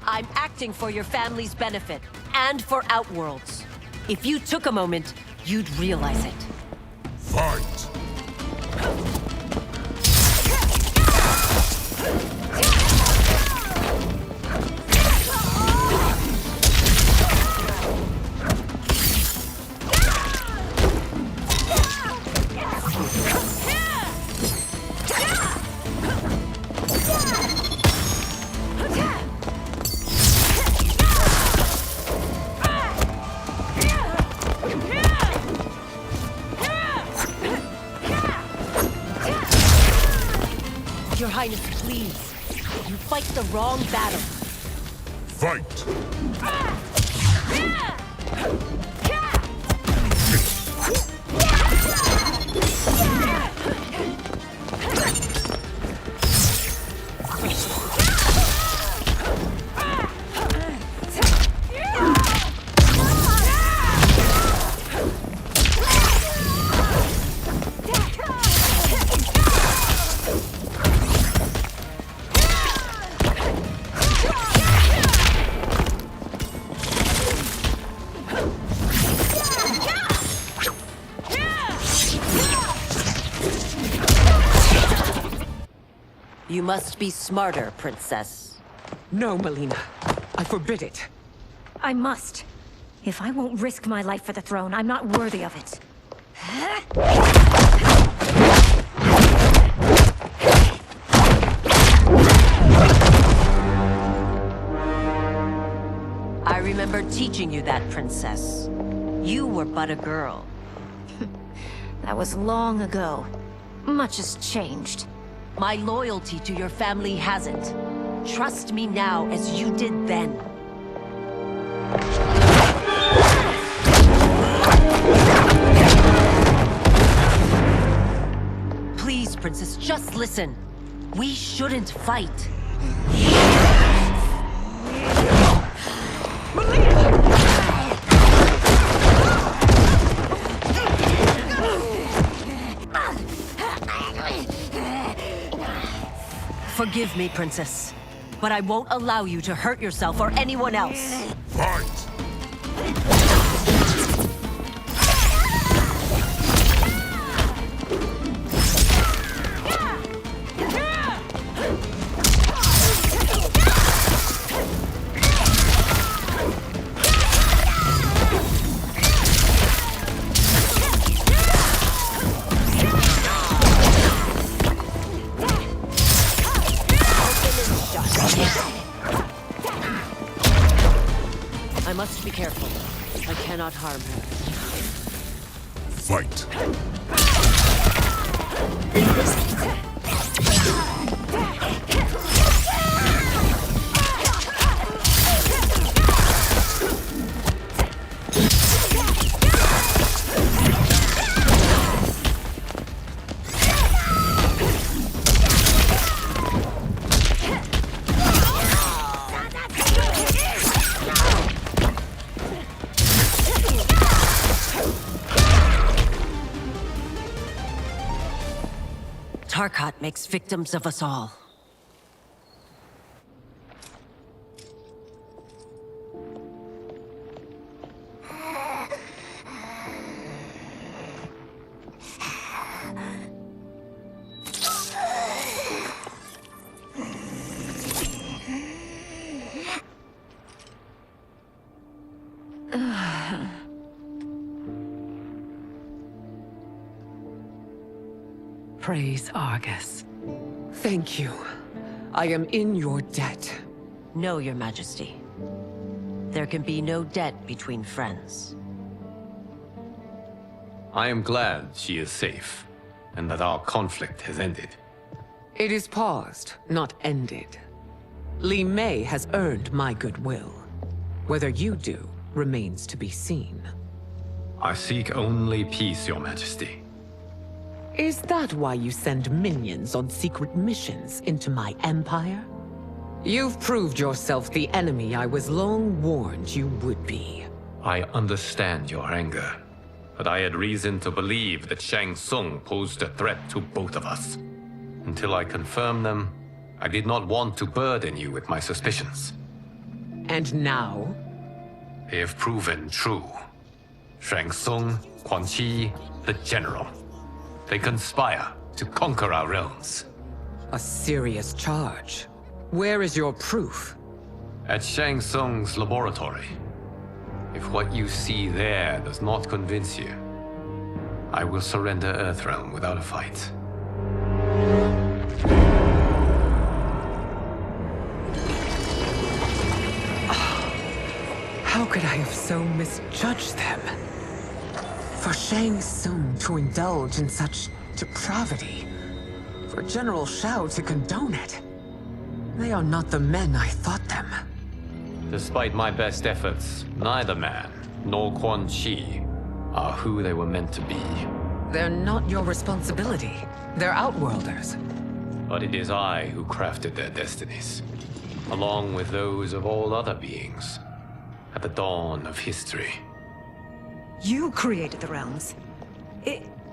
I'm acting for your family's benefit, and for Outworlds. If you took a moment, you'd realize it. Fight! Your Highness, please. You fight the wrong battle. Fight! You must be smarter, Princess. No, Melina. I forbid it. I must. If I won't risk my life for the throne, I'm not worthy of it. I remember teaching you that, Princess. You were but a girl. That was long ago. Much has changed. My loyalty to your family hasn't. Trust me now as you did then. Please, Princess, just listen. We shouldn't fight. Forgive me, Princess, but I won't allow you to hurt yourself or anyone else. Fight! I must be careful. I cannot harm her. Fight! Tarkat makes victims of us all. Praise Argus. Thank you. I am in your debt. No, Your Majesty. There can be no debt between friends. I am glad she is safe, and that our conflict has ended. It is paused, not ended. Li Mei has earned my goodwill. Whether you do remains to be seen. I seek only peace, Your Majesty. Is that why you send minions on secret missions into my empire? You've proved yourself the enemy I was long warned you would be. I understand your anger, but I had reason to believe that Shang Tsung posed a threat to both of us. Until I confirmed them, I did not want to burden you with my suspicions. And now? They have proven true. Shang Tsung, Quan Chi, the General. They conspire to conquer our realms. A serious charge. Where is your proof? At Shang Tsung's laboratory. If what you see there does not convince you, I will surrender Earthrealm without a fight. How could I have so misjudged them? For Shang Tsung to indulge in such depravity, for General Shao to condone it. They are not the men I thought them. Despite my best efforts, neither man nor Quan Chi are who they were meant to be. They're not your responsibility. They're Outworlders. But it is I who crafted their destinies, along with those of all other beings, at the dawn of history. You created the realms.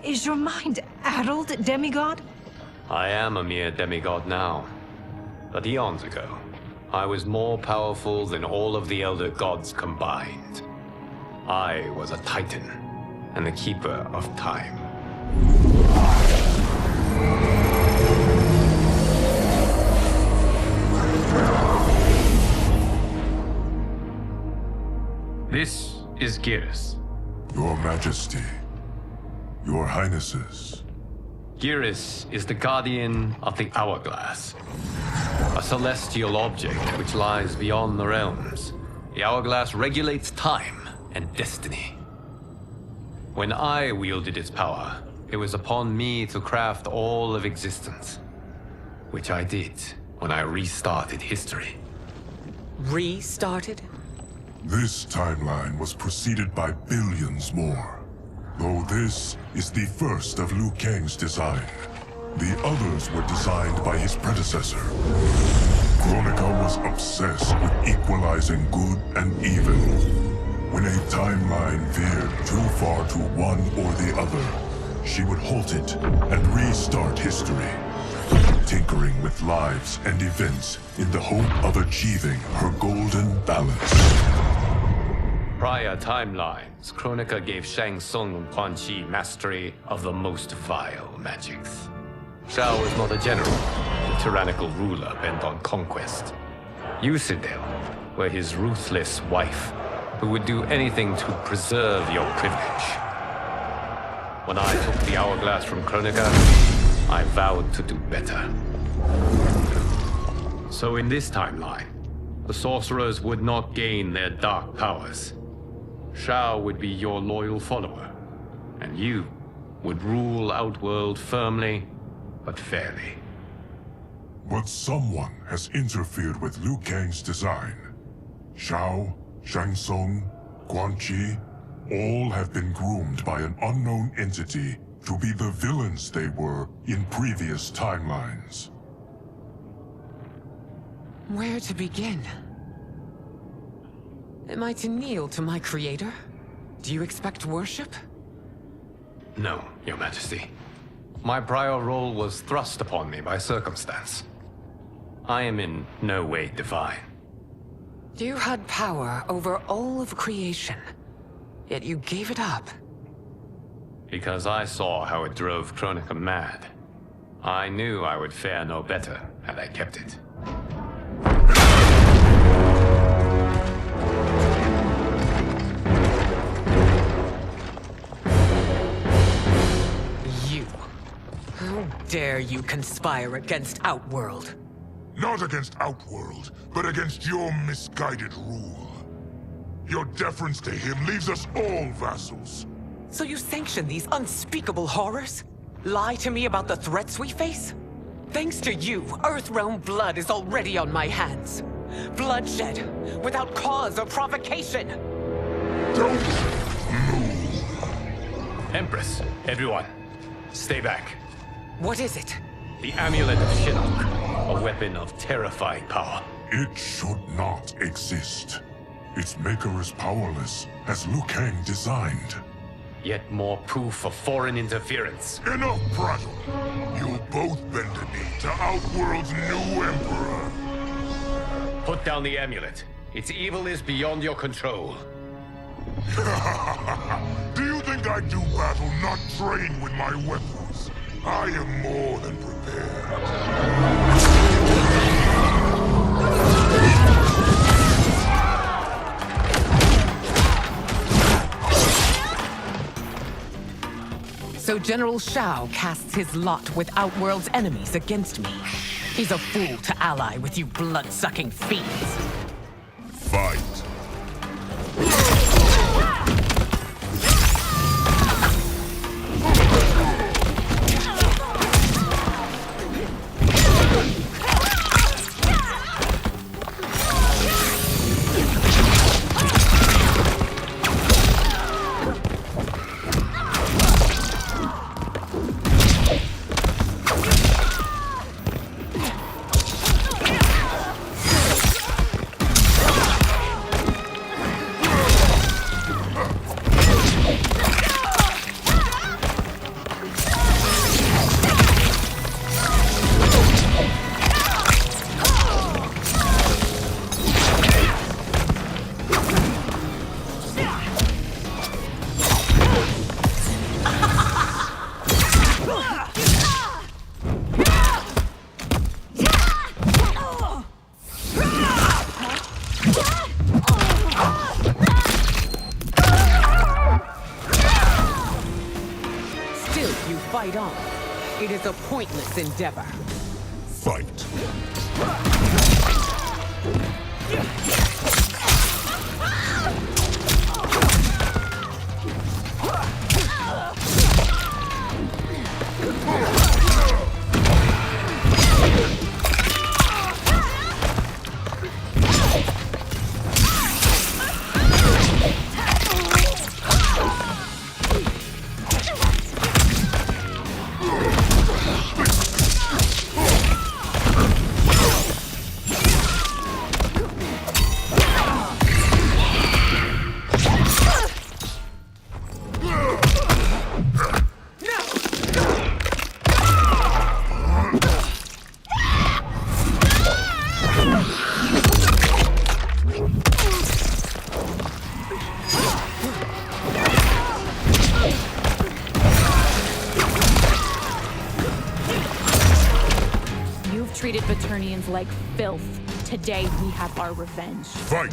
Is your mind addled, demigod? I am a mere demigod now. But eons ago, I was more powerful than all of the Elder Gods combined. I was a Titan, and the Keeper of Time. This is Geras. Your Majesty. Your Highnesses. Geras is the guardian of the Hourglass. A celestial object which lies beyond the realms. The Hourglass regulates time and destiny. When I wielded its power, it was upon me to craft all of existence. Which I did when I restarted history. Restarted? This timeline was preceded by billions more. Though this is the first of Liu Kang's design. The others were designed by his predecessor. Kronika was obsessed with equalizing good and evil. When a timeline veered too far to one or the other, she would halt it and restart history, tinkering with lives and events in the hope of achieving her golden balance. Prior timelines, Kronika gave Shang Tsung and Quan Chi mastery of the most vile magics. Shao was not a general, a tyrannical ruler bent on conquest. You, Sindel, were his ruthless wife, who would do anything to preserve your privilege. When I took the Hourglass from Kronika, I vowed to do better. So in this timeline, the sorcerers would not gain their dark powers. Shao would be your loyal follower, and you would rule Outworld firmly, but fairly. But someone has interfered with Liu Kang's design. Shao, Shang Tsung, Quan Chi, all have been groomed by an unknown entity to be the villains they were in previous timelines. Where to begin? Am I to kneel to my creator? Do you expect worship? No, Your Majesty. My prior role was thrust upon me by circumstance. I am in no way divine. You had power over all of creation, yet you gave it up. Because I saw how it drove Kronika mad. I knew I would fare no better had I kept it. How dare you conspire against Outworld? Not against Outworld, but against your misguided rule. Your deference to him leaves us all vassals. So you sanction these unspeakable horrors? Lie to me about the threats we face? Thanks to you, Earthrealm blood is already on my hands. Bloodshed, without cause or provocation. Don't Empress, everyone, stay back. What is it? The Amulet of Shinnok, a weapon of terrifying power. It should not exist. Its maker is powerless, as Liu Kang designed. Yet more proof of foreign interference. Enough prattle! You'll both bend a knee to Outworld's new emperor. Put down the amulet. Its evil is beyond your control. Do you think I do battle not trained with my weapons? I am more than prepared. So General Shao casts his lot with Outworld's enemies against me. He's a fool to ally with you blood-sucking fiends. Fight. Fight on. It is a pointless endeavor. Fight. Treated Vaternians like filth. Today we have our revenge. Fight!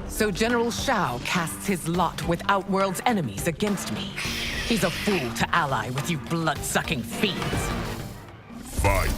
So General Shao casts his lot with Outworld's enemies against me. He's a fool to ally with you blood-sucking fiends. Fight.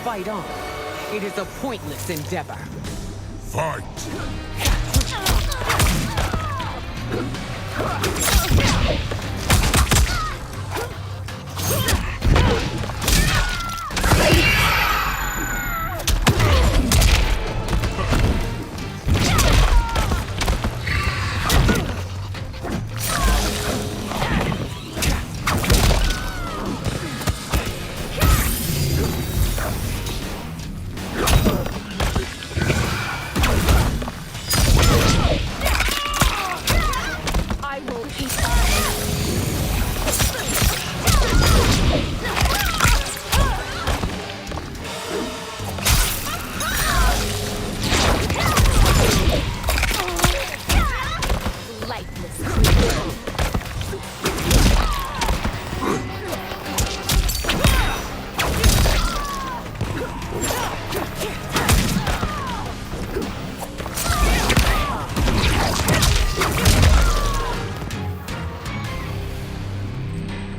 Fight on. It is a pointless endeavor. Fight!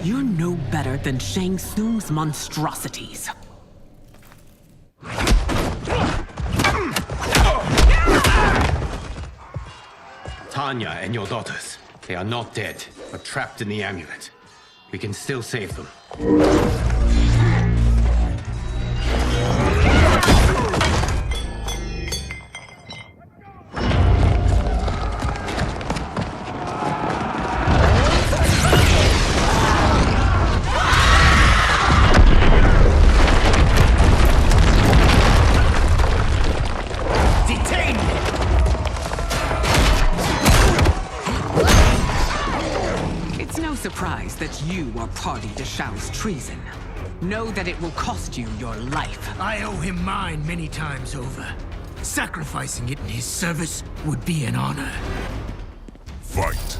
You're no better than Shang Tsung's monstrosities. Tanya and your daughters, they are not dead, but trapped in the amulet. We can still save them. Surprised that you are party to Shao's treason. Know that it will cost you your life. I owe him mine many times over. Sacrificing it in his service would be an honor. Fight.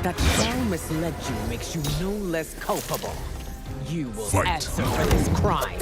That Shao misled you makes you no less culpable. You will Fight. answer for this crime.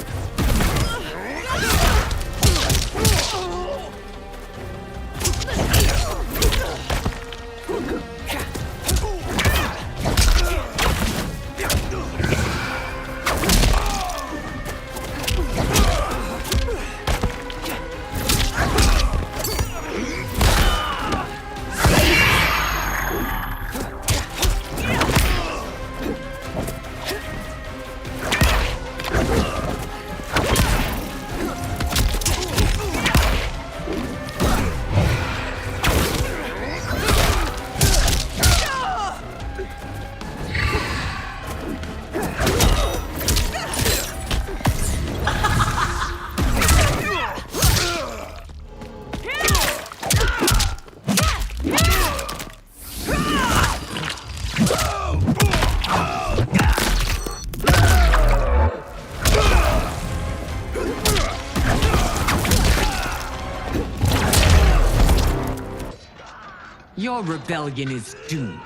Your rebellion is doomed.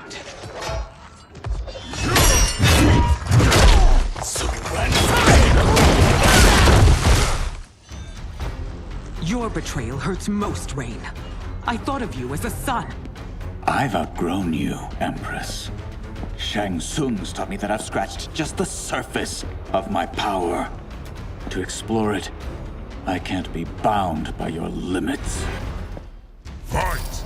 Your betrayal hurts most, Rain. I thought of you as a son. I've outgrown you, Empress. Shang Tsung's taught me that I've scratched just the surface of my power. To explore it, I can't be bound by your limits. Fight!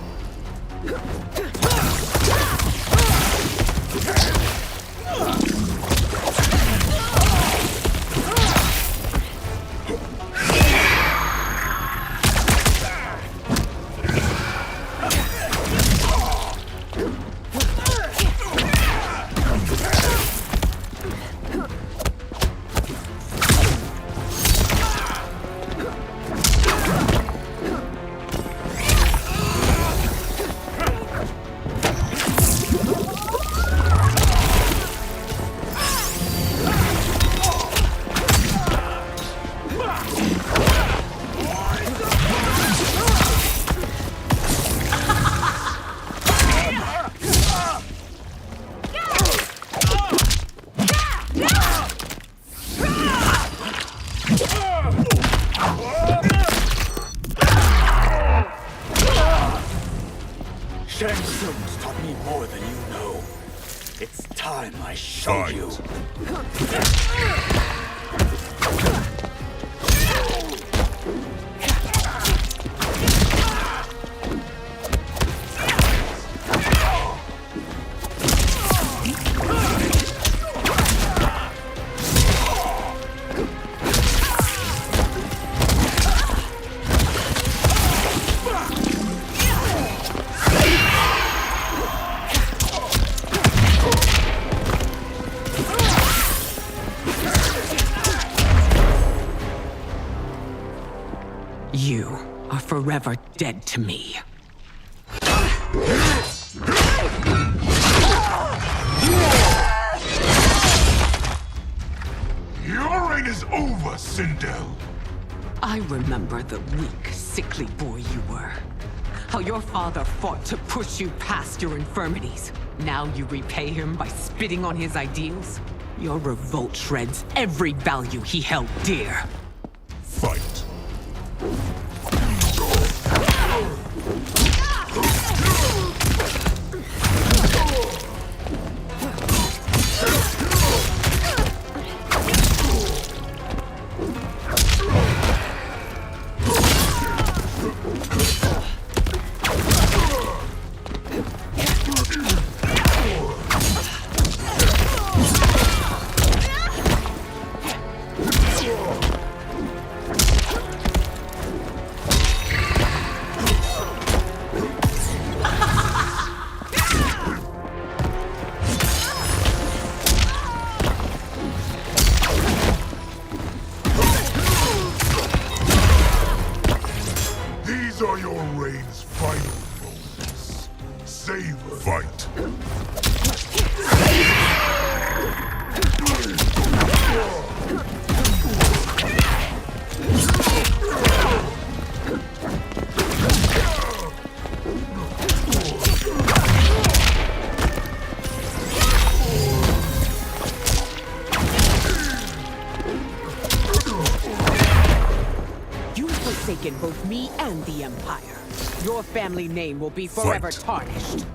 Sung's taught me more than you know. It's time I show you. You are forever dead to me. Your reign is over, Sindel. I remember the weak, sickly boy you were. How your father fought to push you past your infirmities. Now you repay him by spitting on his ideals? Your revolt shreds every value he held dear. Fight. These are your reign's final moments. Savor. Fight. You've forsaken both me and the Empire. Your family name will be forever tarnished.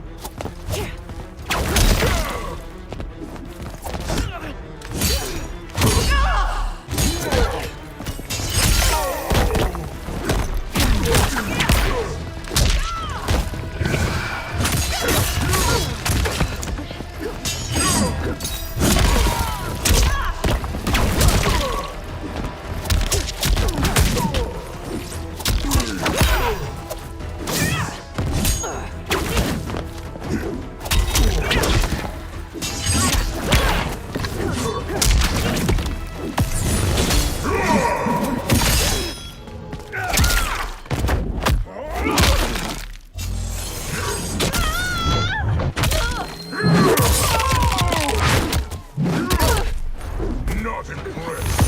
Not impressed.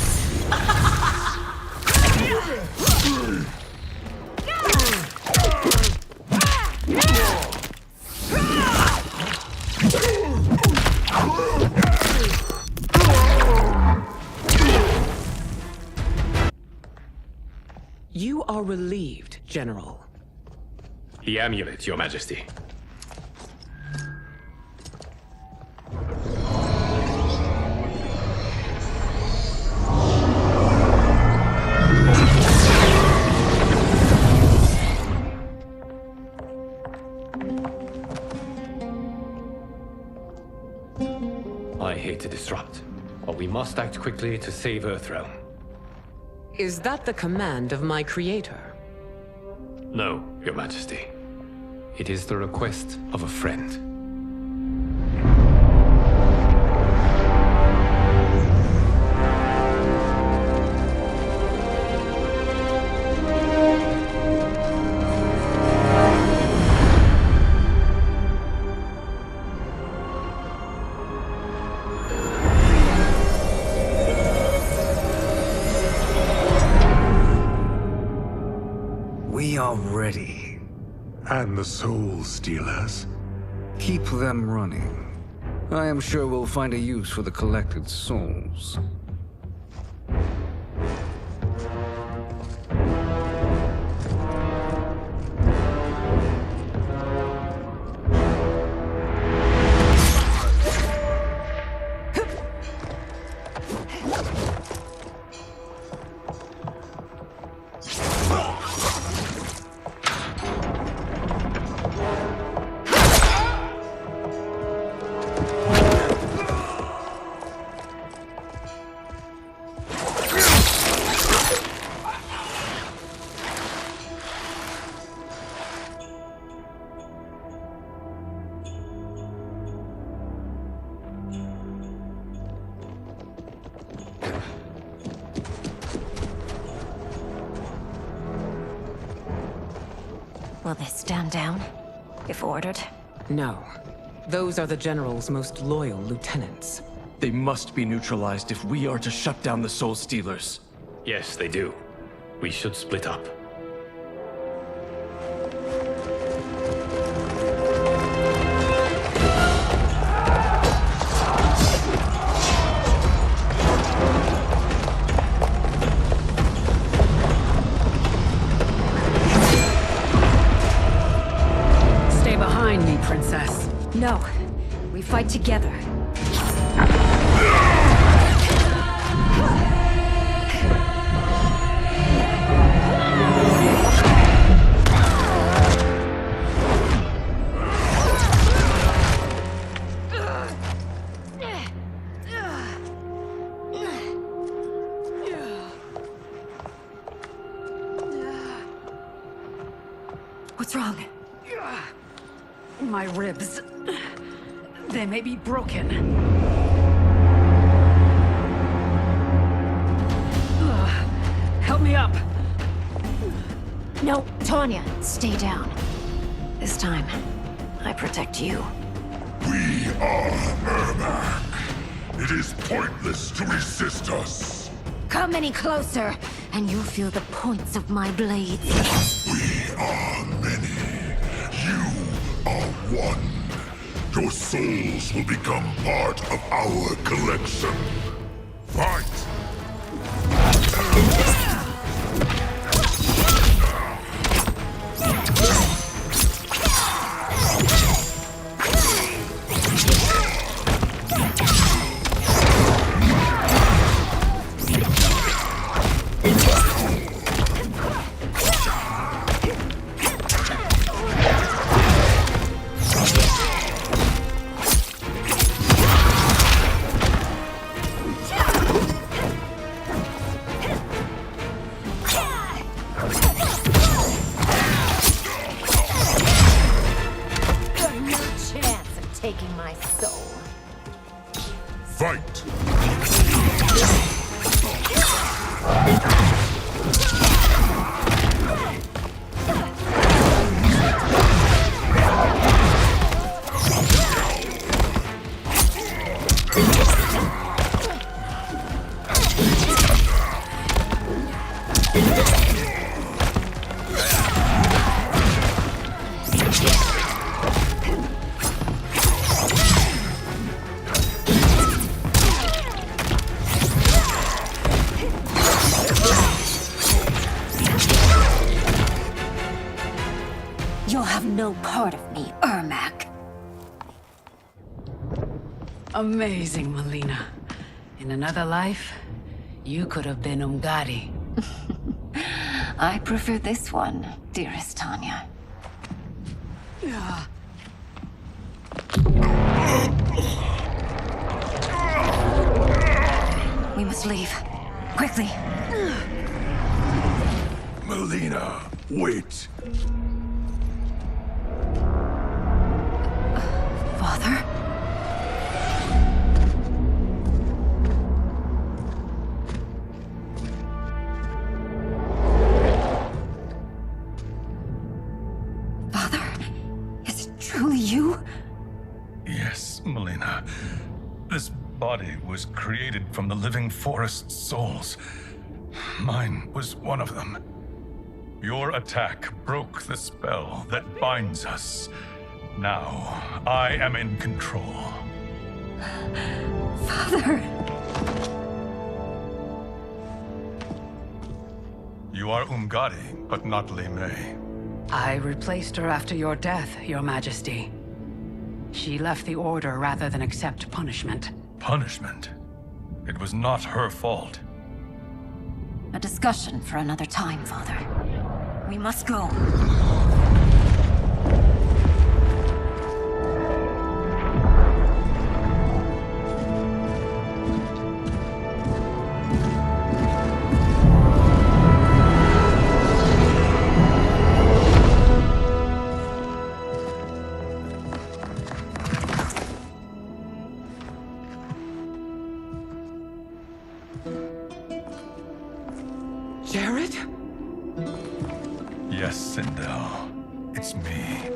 You are relieved, General. The amulet, Your Majesty. I hate to disrupt, but we must act quickly to save Earthrealm. Is that the command of my creator? No, Your Majesty. It is the request of a friend. We are ready. And the Soul Stealers? Keep them running. I am sure we'll find a use for the collected souls. Will they stand down, if ordered? No. Those are the General's most loyal lieutenants. They must be neutralized if we are to shut down the Soul Stealers. Yes, they do. We should split up. Stay behind me, Princess. No. We fight together. What's wrong? My ribs. They may be broken. Help me up. No, Tanya, stay down. This time, I protect you. We are Ermac. It is pointless to resist us. Come any closer, and you'll feel the points of my blades. We are many. You are one. Your souls will become part of our collection. Fight! Taking my soul. Fight! You'll have no part of me, Ermac. Amazing, Melina. In another life, you could have been Umgadi. I prefer this one, dearest Tanya. We must leave. Quickly. Melina, wait. Father? Father? Is it truly you? Yes, Melina. This body was created from the living forest's souls. Mine was one of them. Your attack broke the spell that binds us. Now, I am in control. Father! You are Umgadi, but not Li Mei. I replaced her after your death, Your Majesty. She left the Order rather than accept punishment. Punishment? It was not her fault. A discussion for another time, Father. We must go. Yes, Sindel. It's It's me.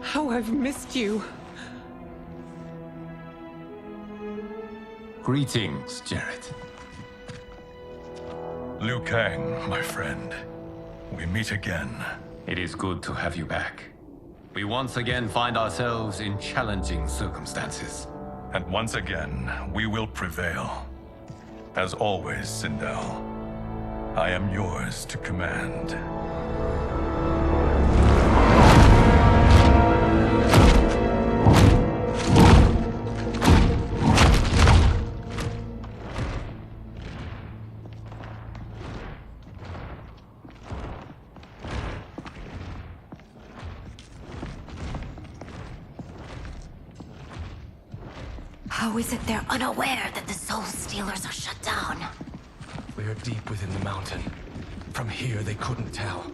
How I've missed you. Greetings, Jared. Liu Kang, my friend. We meet again. It is good to have you back. We once again find ourselves in challenging circumstances. And once again, we will prevail. As always, Sindel, I am yours to command. How is it they're unaware that the Soul Stealers are shut down? We're deep within the mountain. From here, they couldn't tell.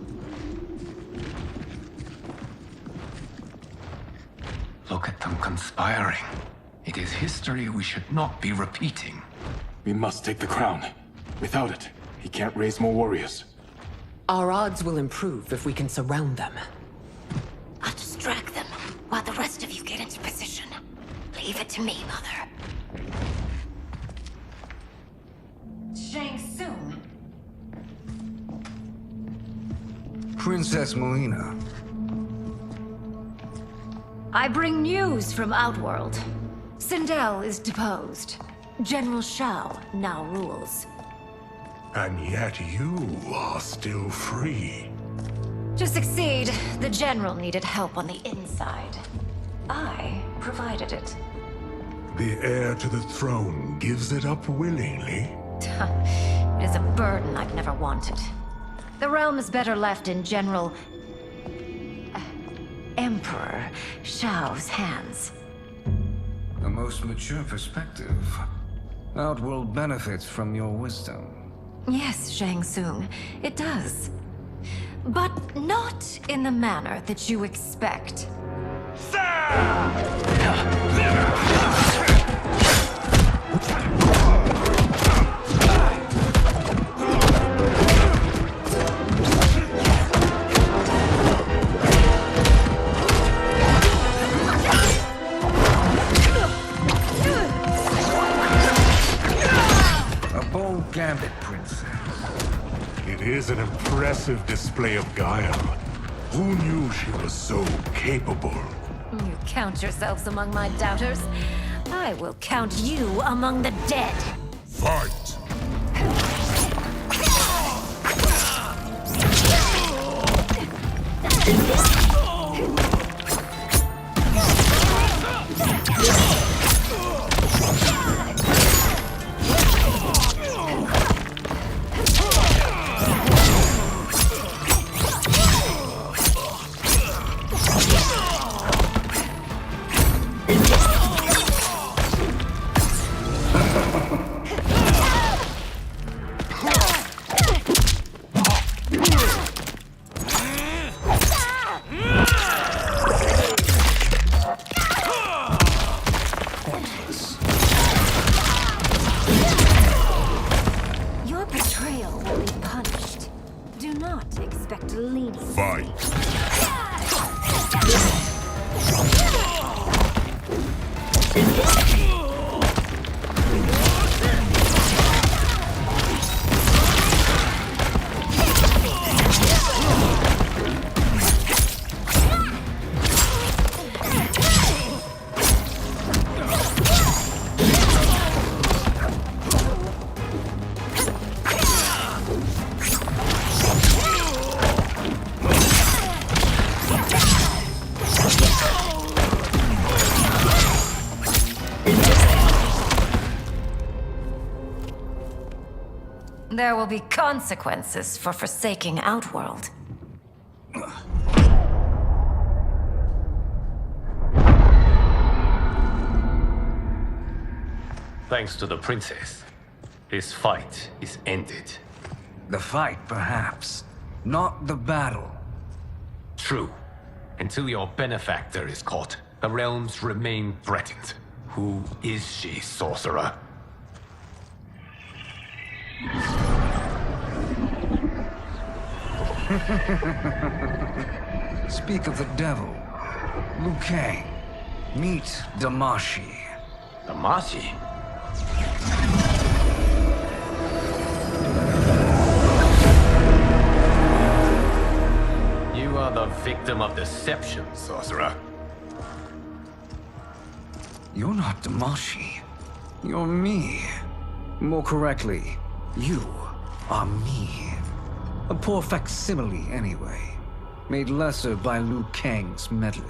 Look at them conspiring. It is history we should not be repeating. We must take the crown. Without it, he can't raise more warriors. Our odds will improve if we can surround them. I'll distract them while the rest of you get into position. Leave it to me, Mother. Shang Tsung. Princess Melina. I bring news from Outworld. Sindel is deposed. General Shao now rules. And yet you are still free. To succeed, the General needed help on the inside. I provided it. The heir to the throne gives it up willingly. It is a burden I've never wanted. The realm is better left in General... Emperor Shao's hands. A most mature perspective. Outworld benefits from your wisdom. Yes, Shang Tsung, it does. But not in the manner that you expect. A bold gambit, Princess. It is an impressive display of guile. Who knew she was so capable? You count yourselves among my doubters. I will count you among the dead. Fight! Your betrayal will be punished. Do not expect leniency. Fight! There will be consequences for forsaking Outworld. Thanks to the princess, this fight is ended. The fight, perhaps. Not the battle. True. Until your benefactor is caught, the realms remain threatened. Who is she, sorcerer? Speak of the devil. Liu Kang. Meet Damashi. Damashi? You are the victim of deception, sorcerer. You're not Damashi. You're me. More correctly, you are me. A poor facsimile, anyway. Made lesser by Liu Kang's meddling.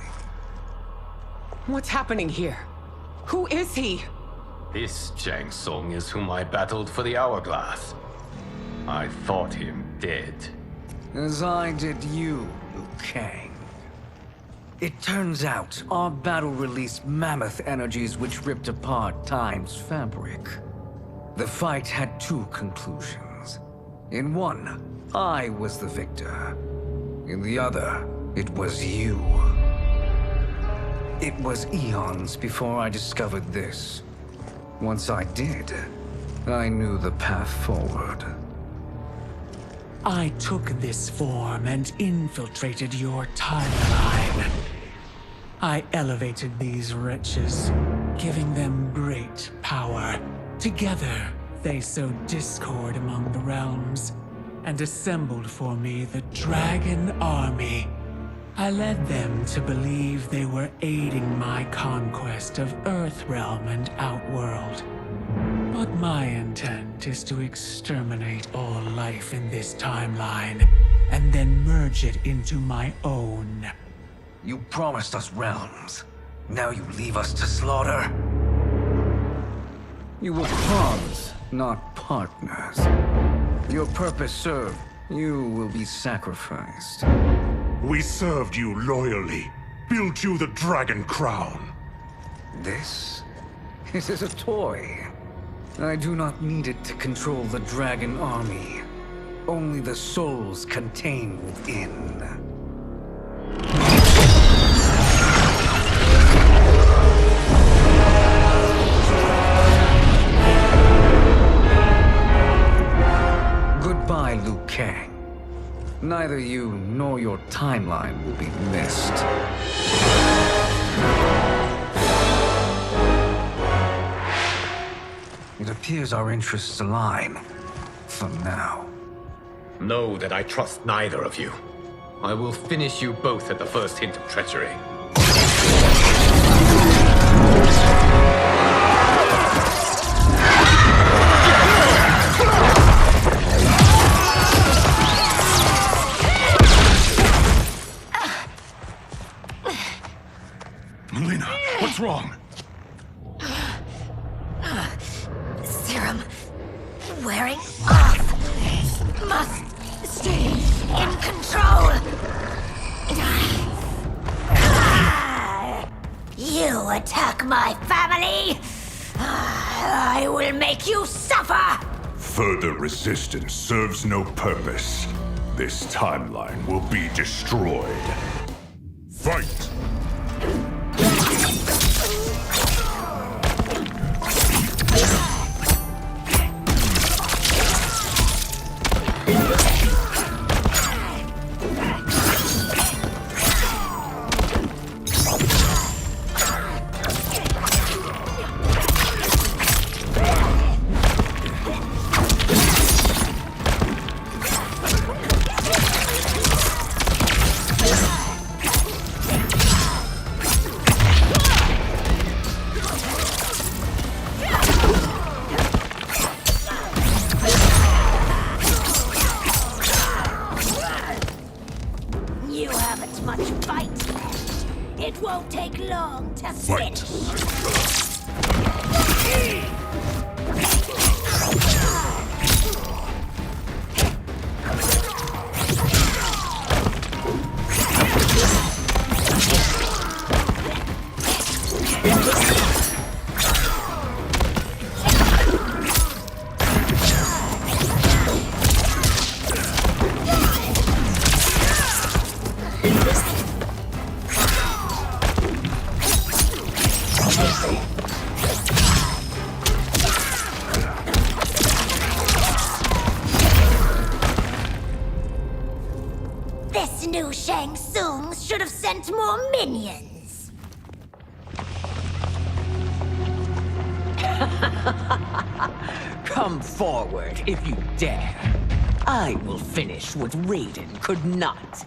What's happening here? Who is he? This Shang Tsung is whom I battled for the Hourglass. I thought him dead. As I did you, Liu Kang. It turns out our battle released mammoth energies which ripped apart time's fabric. The fight had two conclusions. In one, I was the victor. In the other, it was you. It was eons before I discovered this. Once I did, I knew the path forward. I took this form and infiltrated your timeline. I elevated these wretches, giving them great power. Together, they sowed discord among the realms, and assembled for me the Dragon Army. I led them to believe they were aiding my conquest of Earthrealm and Outworld. But my intent is to exterminate all life in this timeline, and then merge it into my own. You promised us realms. Now you leave us to slaughter? You were pawns, not partners. Your purpose served. You will be sacrificed. We served you loyally, built you the Dragon Crown. This is a toy. I do not need it to control the Dragon Army. Only the souls contained within. Goodbye, Liu Kang. Neither you nor your timeline will be missed. It appears our interests align. For now. Know that I trust neither of you. I will finish you both at the first hint of treachery. Melina, what's wrong? Serum wearing off. Must stay in control. You attack my family. I will make you suffer. Further resistance serves no purpose. This timeline will be destroyed. Fight! You haven't much fight left. It won't take long to Fight. This new Shang Tsung should sent more minions. Come forward if you dare. I will finish what Raiden could not.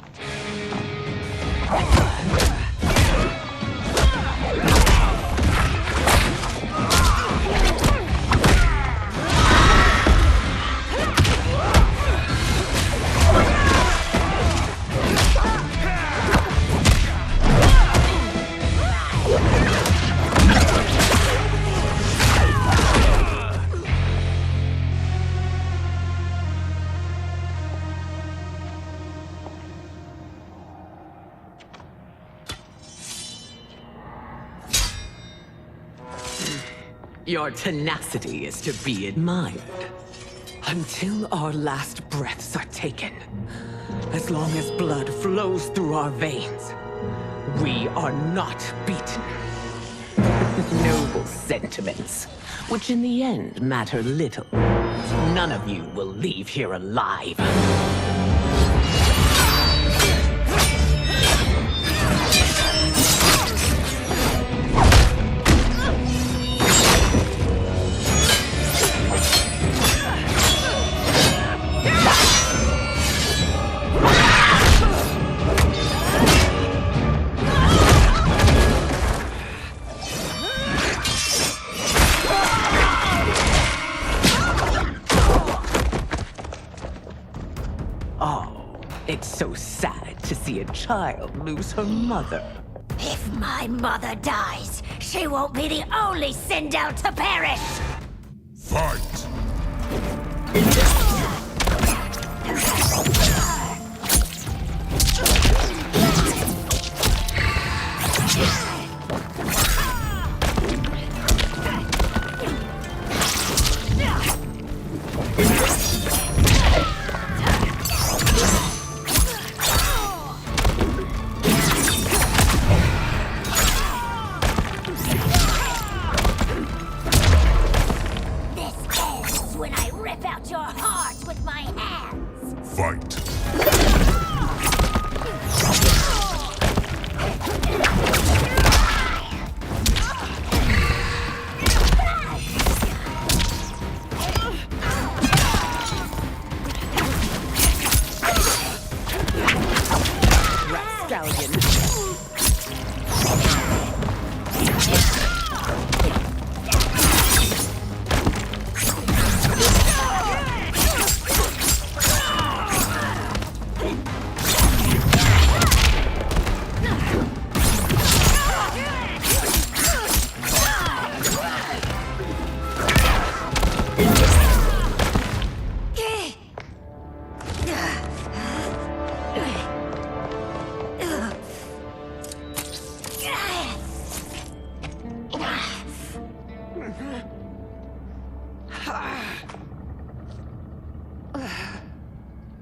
Your tenacity is to be admired. Until our last breaths are taken, as long as blood flows through our veins, we are not beaten. Noble sentiments, which in the end matter little. None of you will leave here alive. It's so sad to see a child lose her mother. If my mother dies, she won't be the only Sindel to perish! Fight!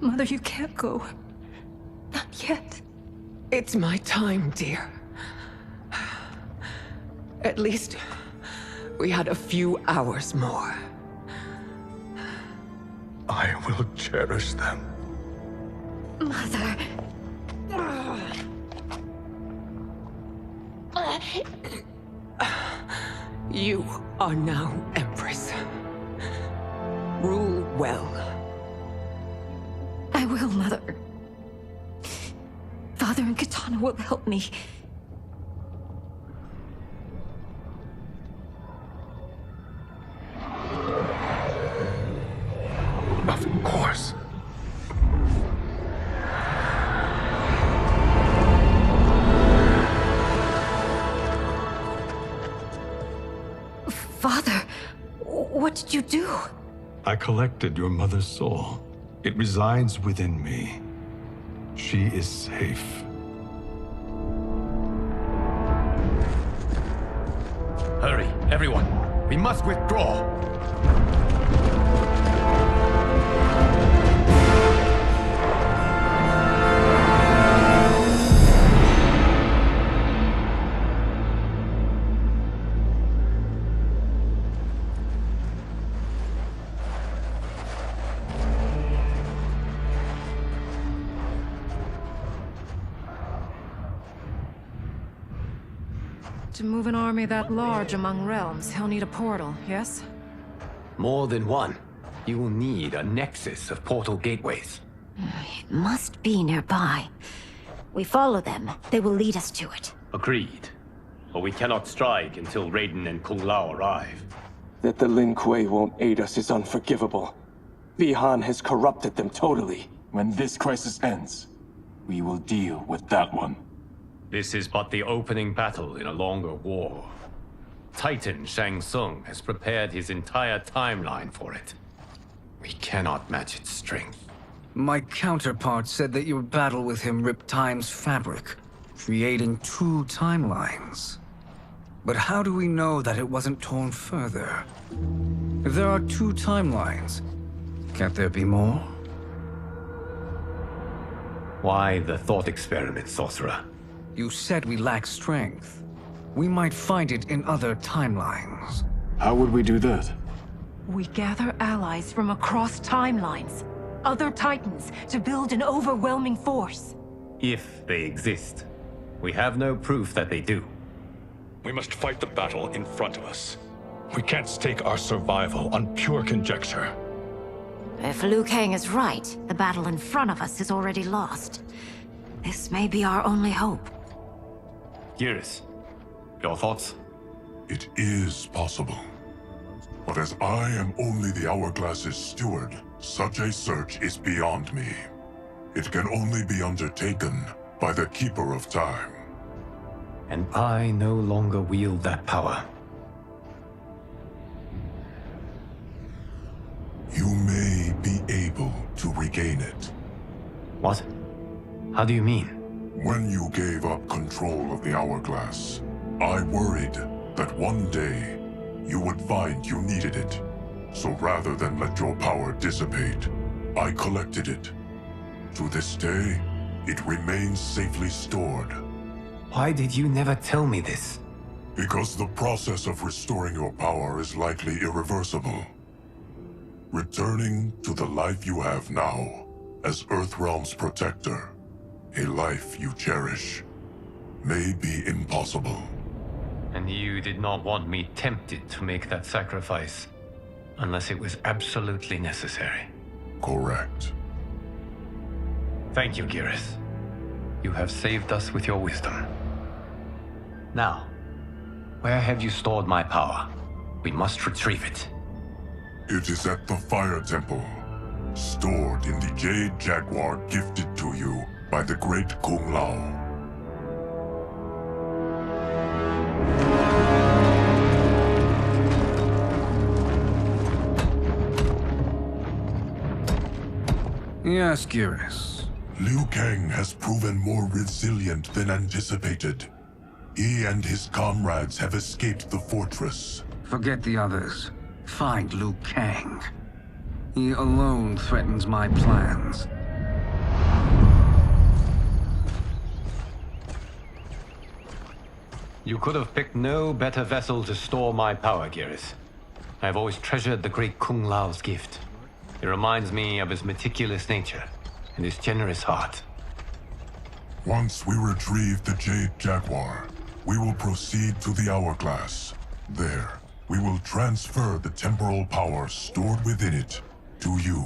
Mother, you can't go. Not yet. It's my time, dear. At least we had a few hours more. I will cherish them. Mother. You are now Empress. Rule well. I will, Mother. Father and Katana will help me. Of course. Father, what did you do? I collected your mother's soul. It resides within me. She is safe. Hurry, everyone. We must withdraw. To move an army that large among realms, he'll need a portal, yes? More than one. You will need a nexus of portal gateways. It must be nearby. We follow them. They will lead us to it. Agreed. But we cannot strike until Raiden and Kung Lao arrive. That the Lin Kuei won't aid us is unforgivable. Bihan has corrupted them totally. When this crisis ends, we will deal with that one. This is but the opening battle in a longer war. Titan Shang Tsung has prepared his entire timeline for it. We cannot match its strength. My counterpart said that your battle with him ripped time's fabric, creating 2 timelines. But how do we know that it wasn't torn further? If there are 2 timelines, can't there be more? Why the thought experiment, Sorcerer? You said we lack strength. We might find it in other timelines. How would we do that? We gather allies from across timelines, other titans, to build an overwhelming force. If they exist. We have no proof that they do. We must fight the battle in front of us. We can't stake our survival on pure conjecture. If Liu Kang is right, the battle in front of us is already lost. This may be our only hope. Geras, your thoughts? It is possible. But as I am only the Hourglass's steward, such a search is beyond me. It can only be undertaken by the Keeper of Time. And I no longer wield that power. You may be able to regain it. What? How do you mean? When you gave up control of the Hourglass, I worried that one day you would find you needed it. So rather than let your power dissipate, I collected it. To this day, it remains safely stored. Why did you never tell me this? Because the process of restoring your power is likely irreversible. Returning to the life you have now, as Earthrealm's protector, a life you cherish, may be impossible. And you did not want me tempted to make that sacrifice, unless it was absolutely necessary. Correct. Thank you, Geras. You have saved us with your wisdom. Now, where have you stored my power? We must retrieve it. It is at the Fire Temple, stored in the Jade Jaguar gifted to you by the great Kung Lao. Yes, Geras. Liu Kang has proven more resilient than anticipated. He and his comrades have escaped the fortress. Forget the others. Find Liu Kang. He alone threatens my plans. You could have picked no better vessel to store my power, Geras. I have always treasured the great Kung Lao's gift. It reminds me of his meticulous nature and his generous heart. Once we retrieve the Jade Jaguar, we will proceed to the Hourglass. There, we will transfer the temporal power stored within it to you.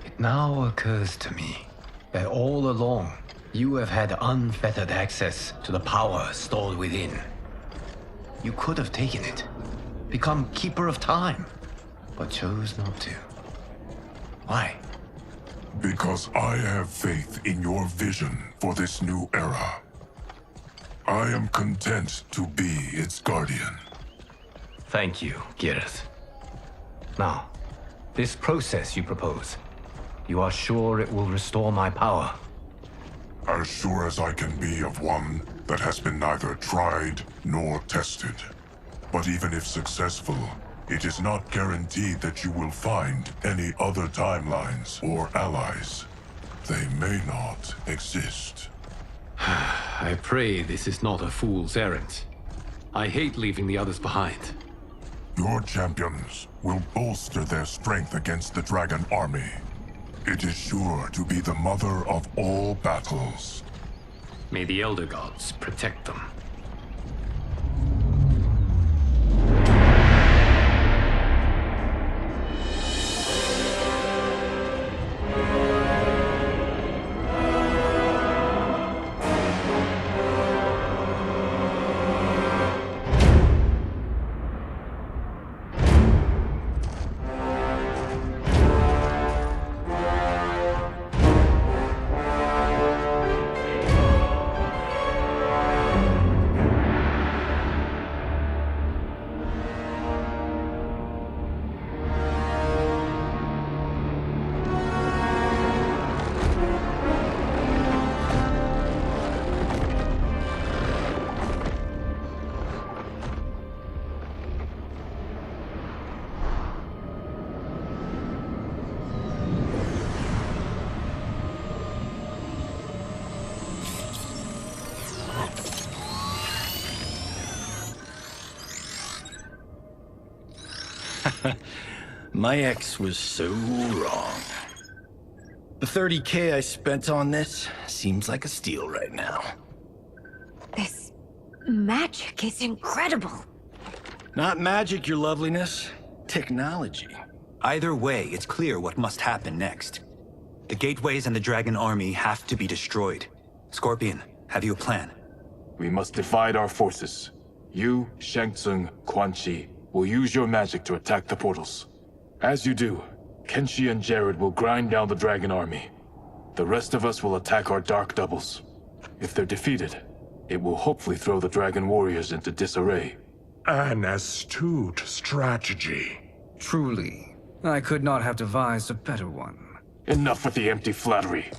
It now occurs to me that all along, you have had unfettered access to the power stored within. You could have taken it, become Keeper of Time, but chose not to. Why? Because I have faith in your vision for this new era. I am content to be its guardian. Thank you, Geras. Now, this process you propose, you are sure it will restore my power? As sure as I can be of one that has been neither tried nor tested. But even if successful, it is not guaranteed that you will find any other timelines or allies. They may not exist. I pray this is not a fool's errand. I hate leaving the others behind. Your champions will bolster their strength against the Dragon Army. It is sure to be the mother of all battles. May the Elder Gods protect them. My ex was so wrong. The 30K I spent on this seems like a steal right now. This magic is incredible. Not magic, your loveliness. Technology. Either way, it's clear what must happen next. The gateways and the dragon army have to be destroyed. Scorpion, have you a plan? We must divide our forces. You, Shang Tsung, Quan Chi, will use your magic to attack the portals. As you do, Kenshi and Jared will grind down the dragon army. The rest of us will attack our dark doubles. If they're defeated, it will hopefully throw the dragon warriors into disarray. An astute strategy. Truly, I could not have devised a better one. Enough with the empty flattery.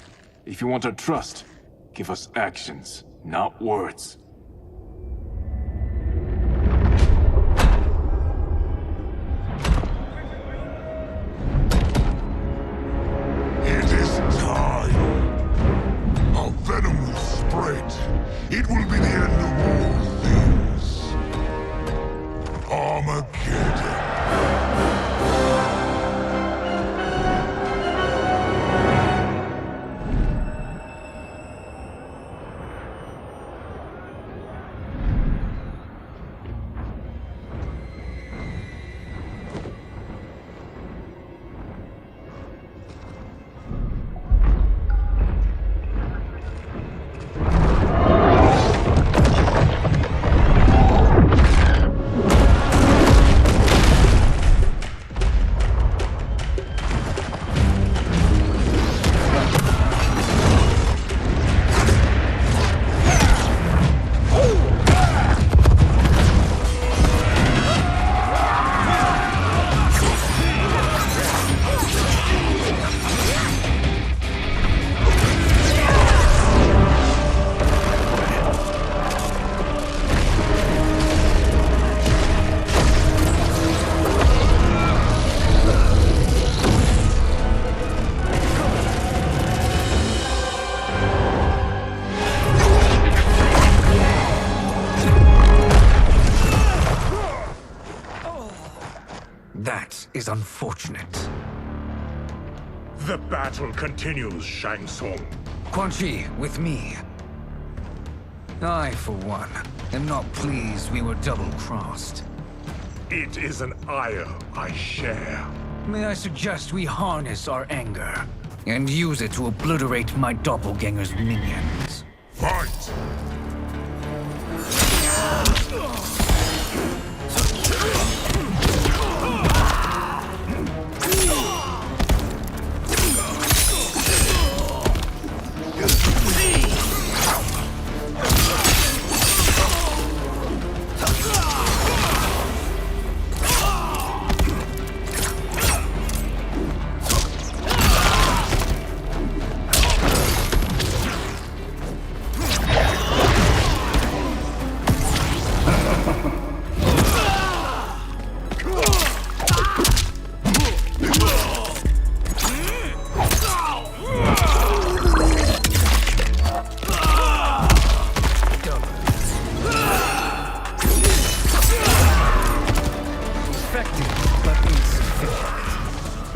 If you want our trust, give us actions, not words. It is time. Our venom will spread. It will be the end of all things. Armageddon. That is unfortunate. The battle continues, Shang Tsung. Quan Chi, with me. I, for one, am not pleased we were double-crossed. It is an ire I share. May I suggest we harness our anger and use it to obliterate my doppelganger's minions? Fight!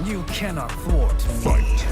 You cannot thwart. Fight!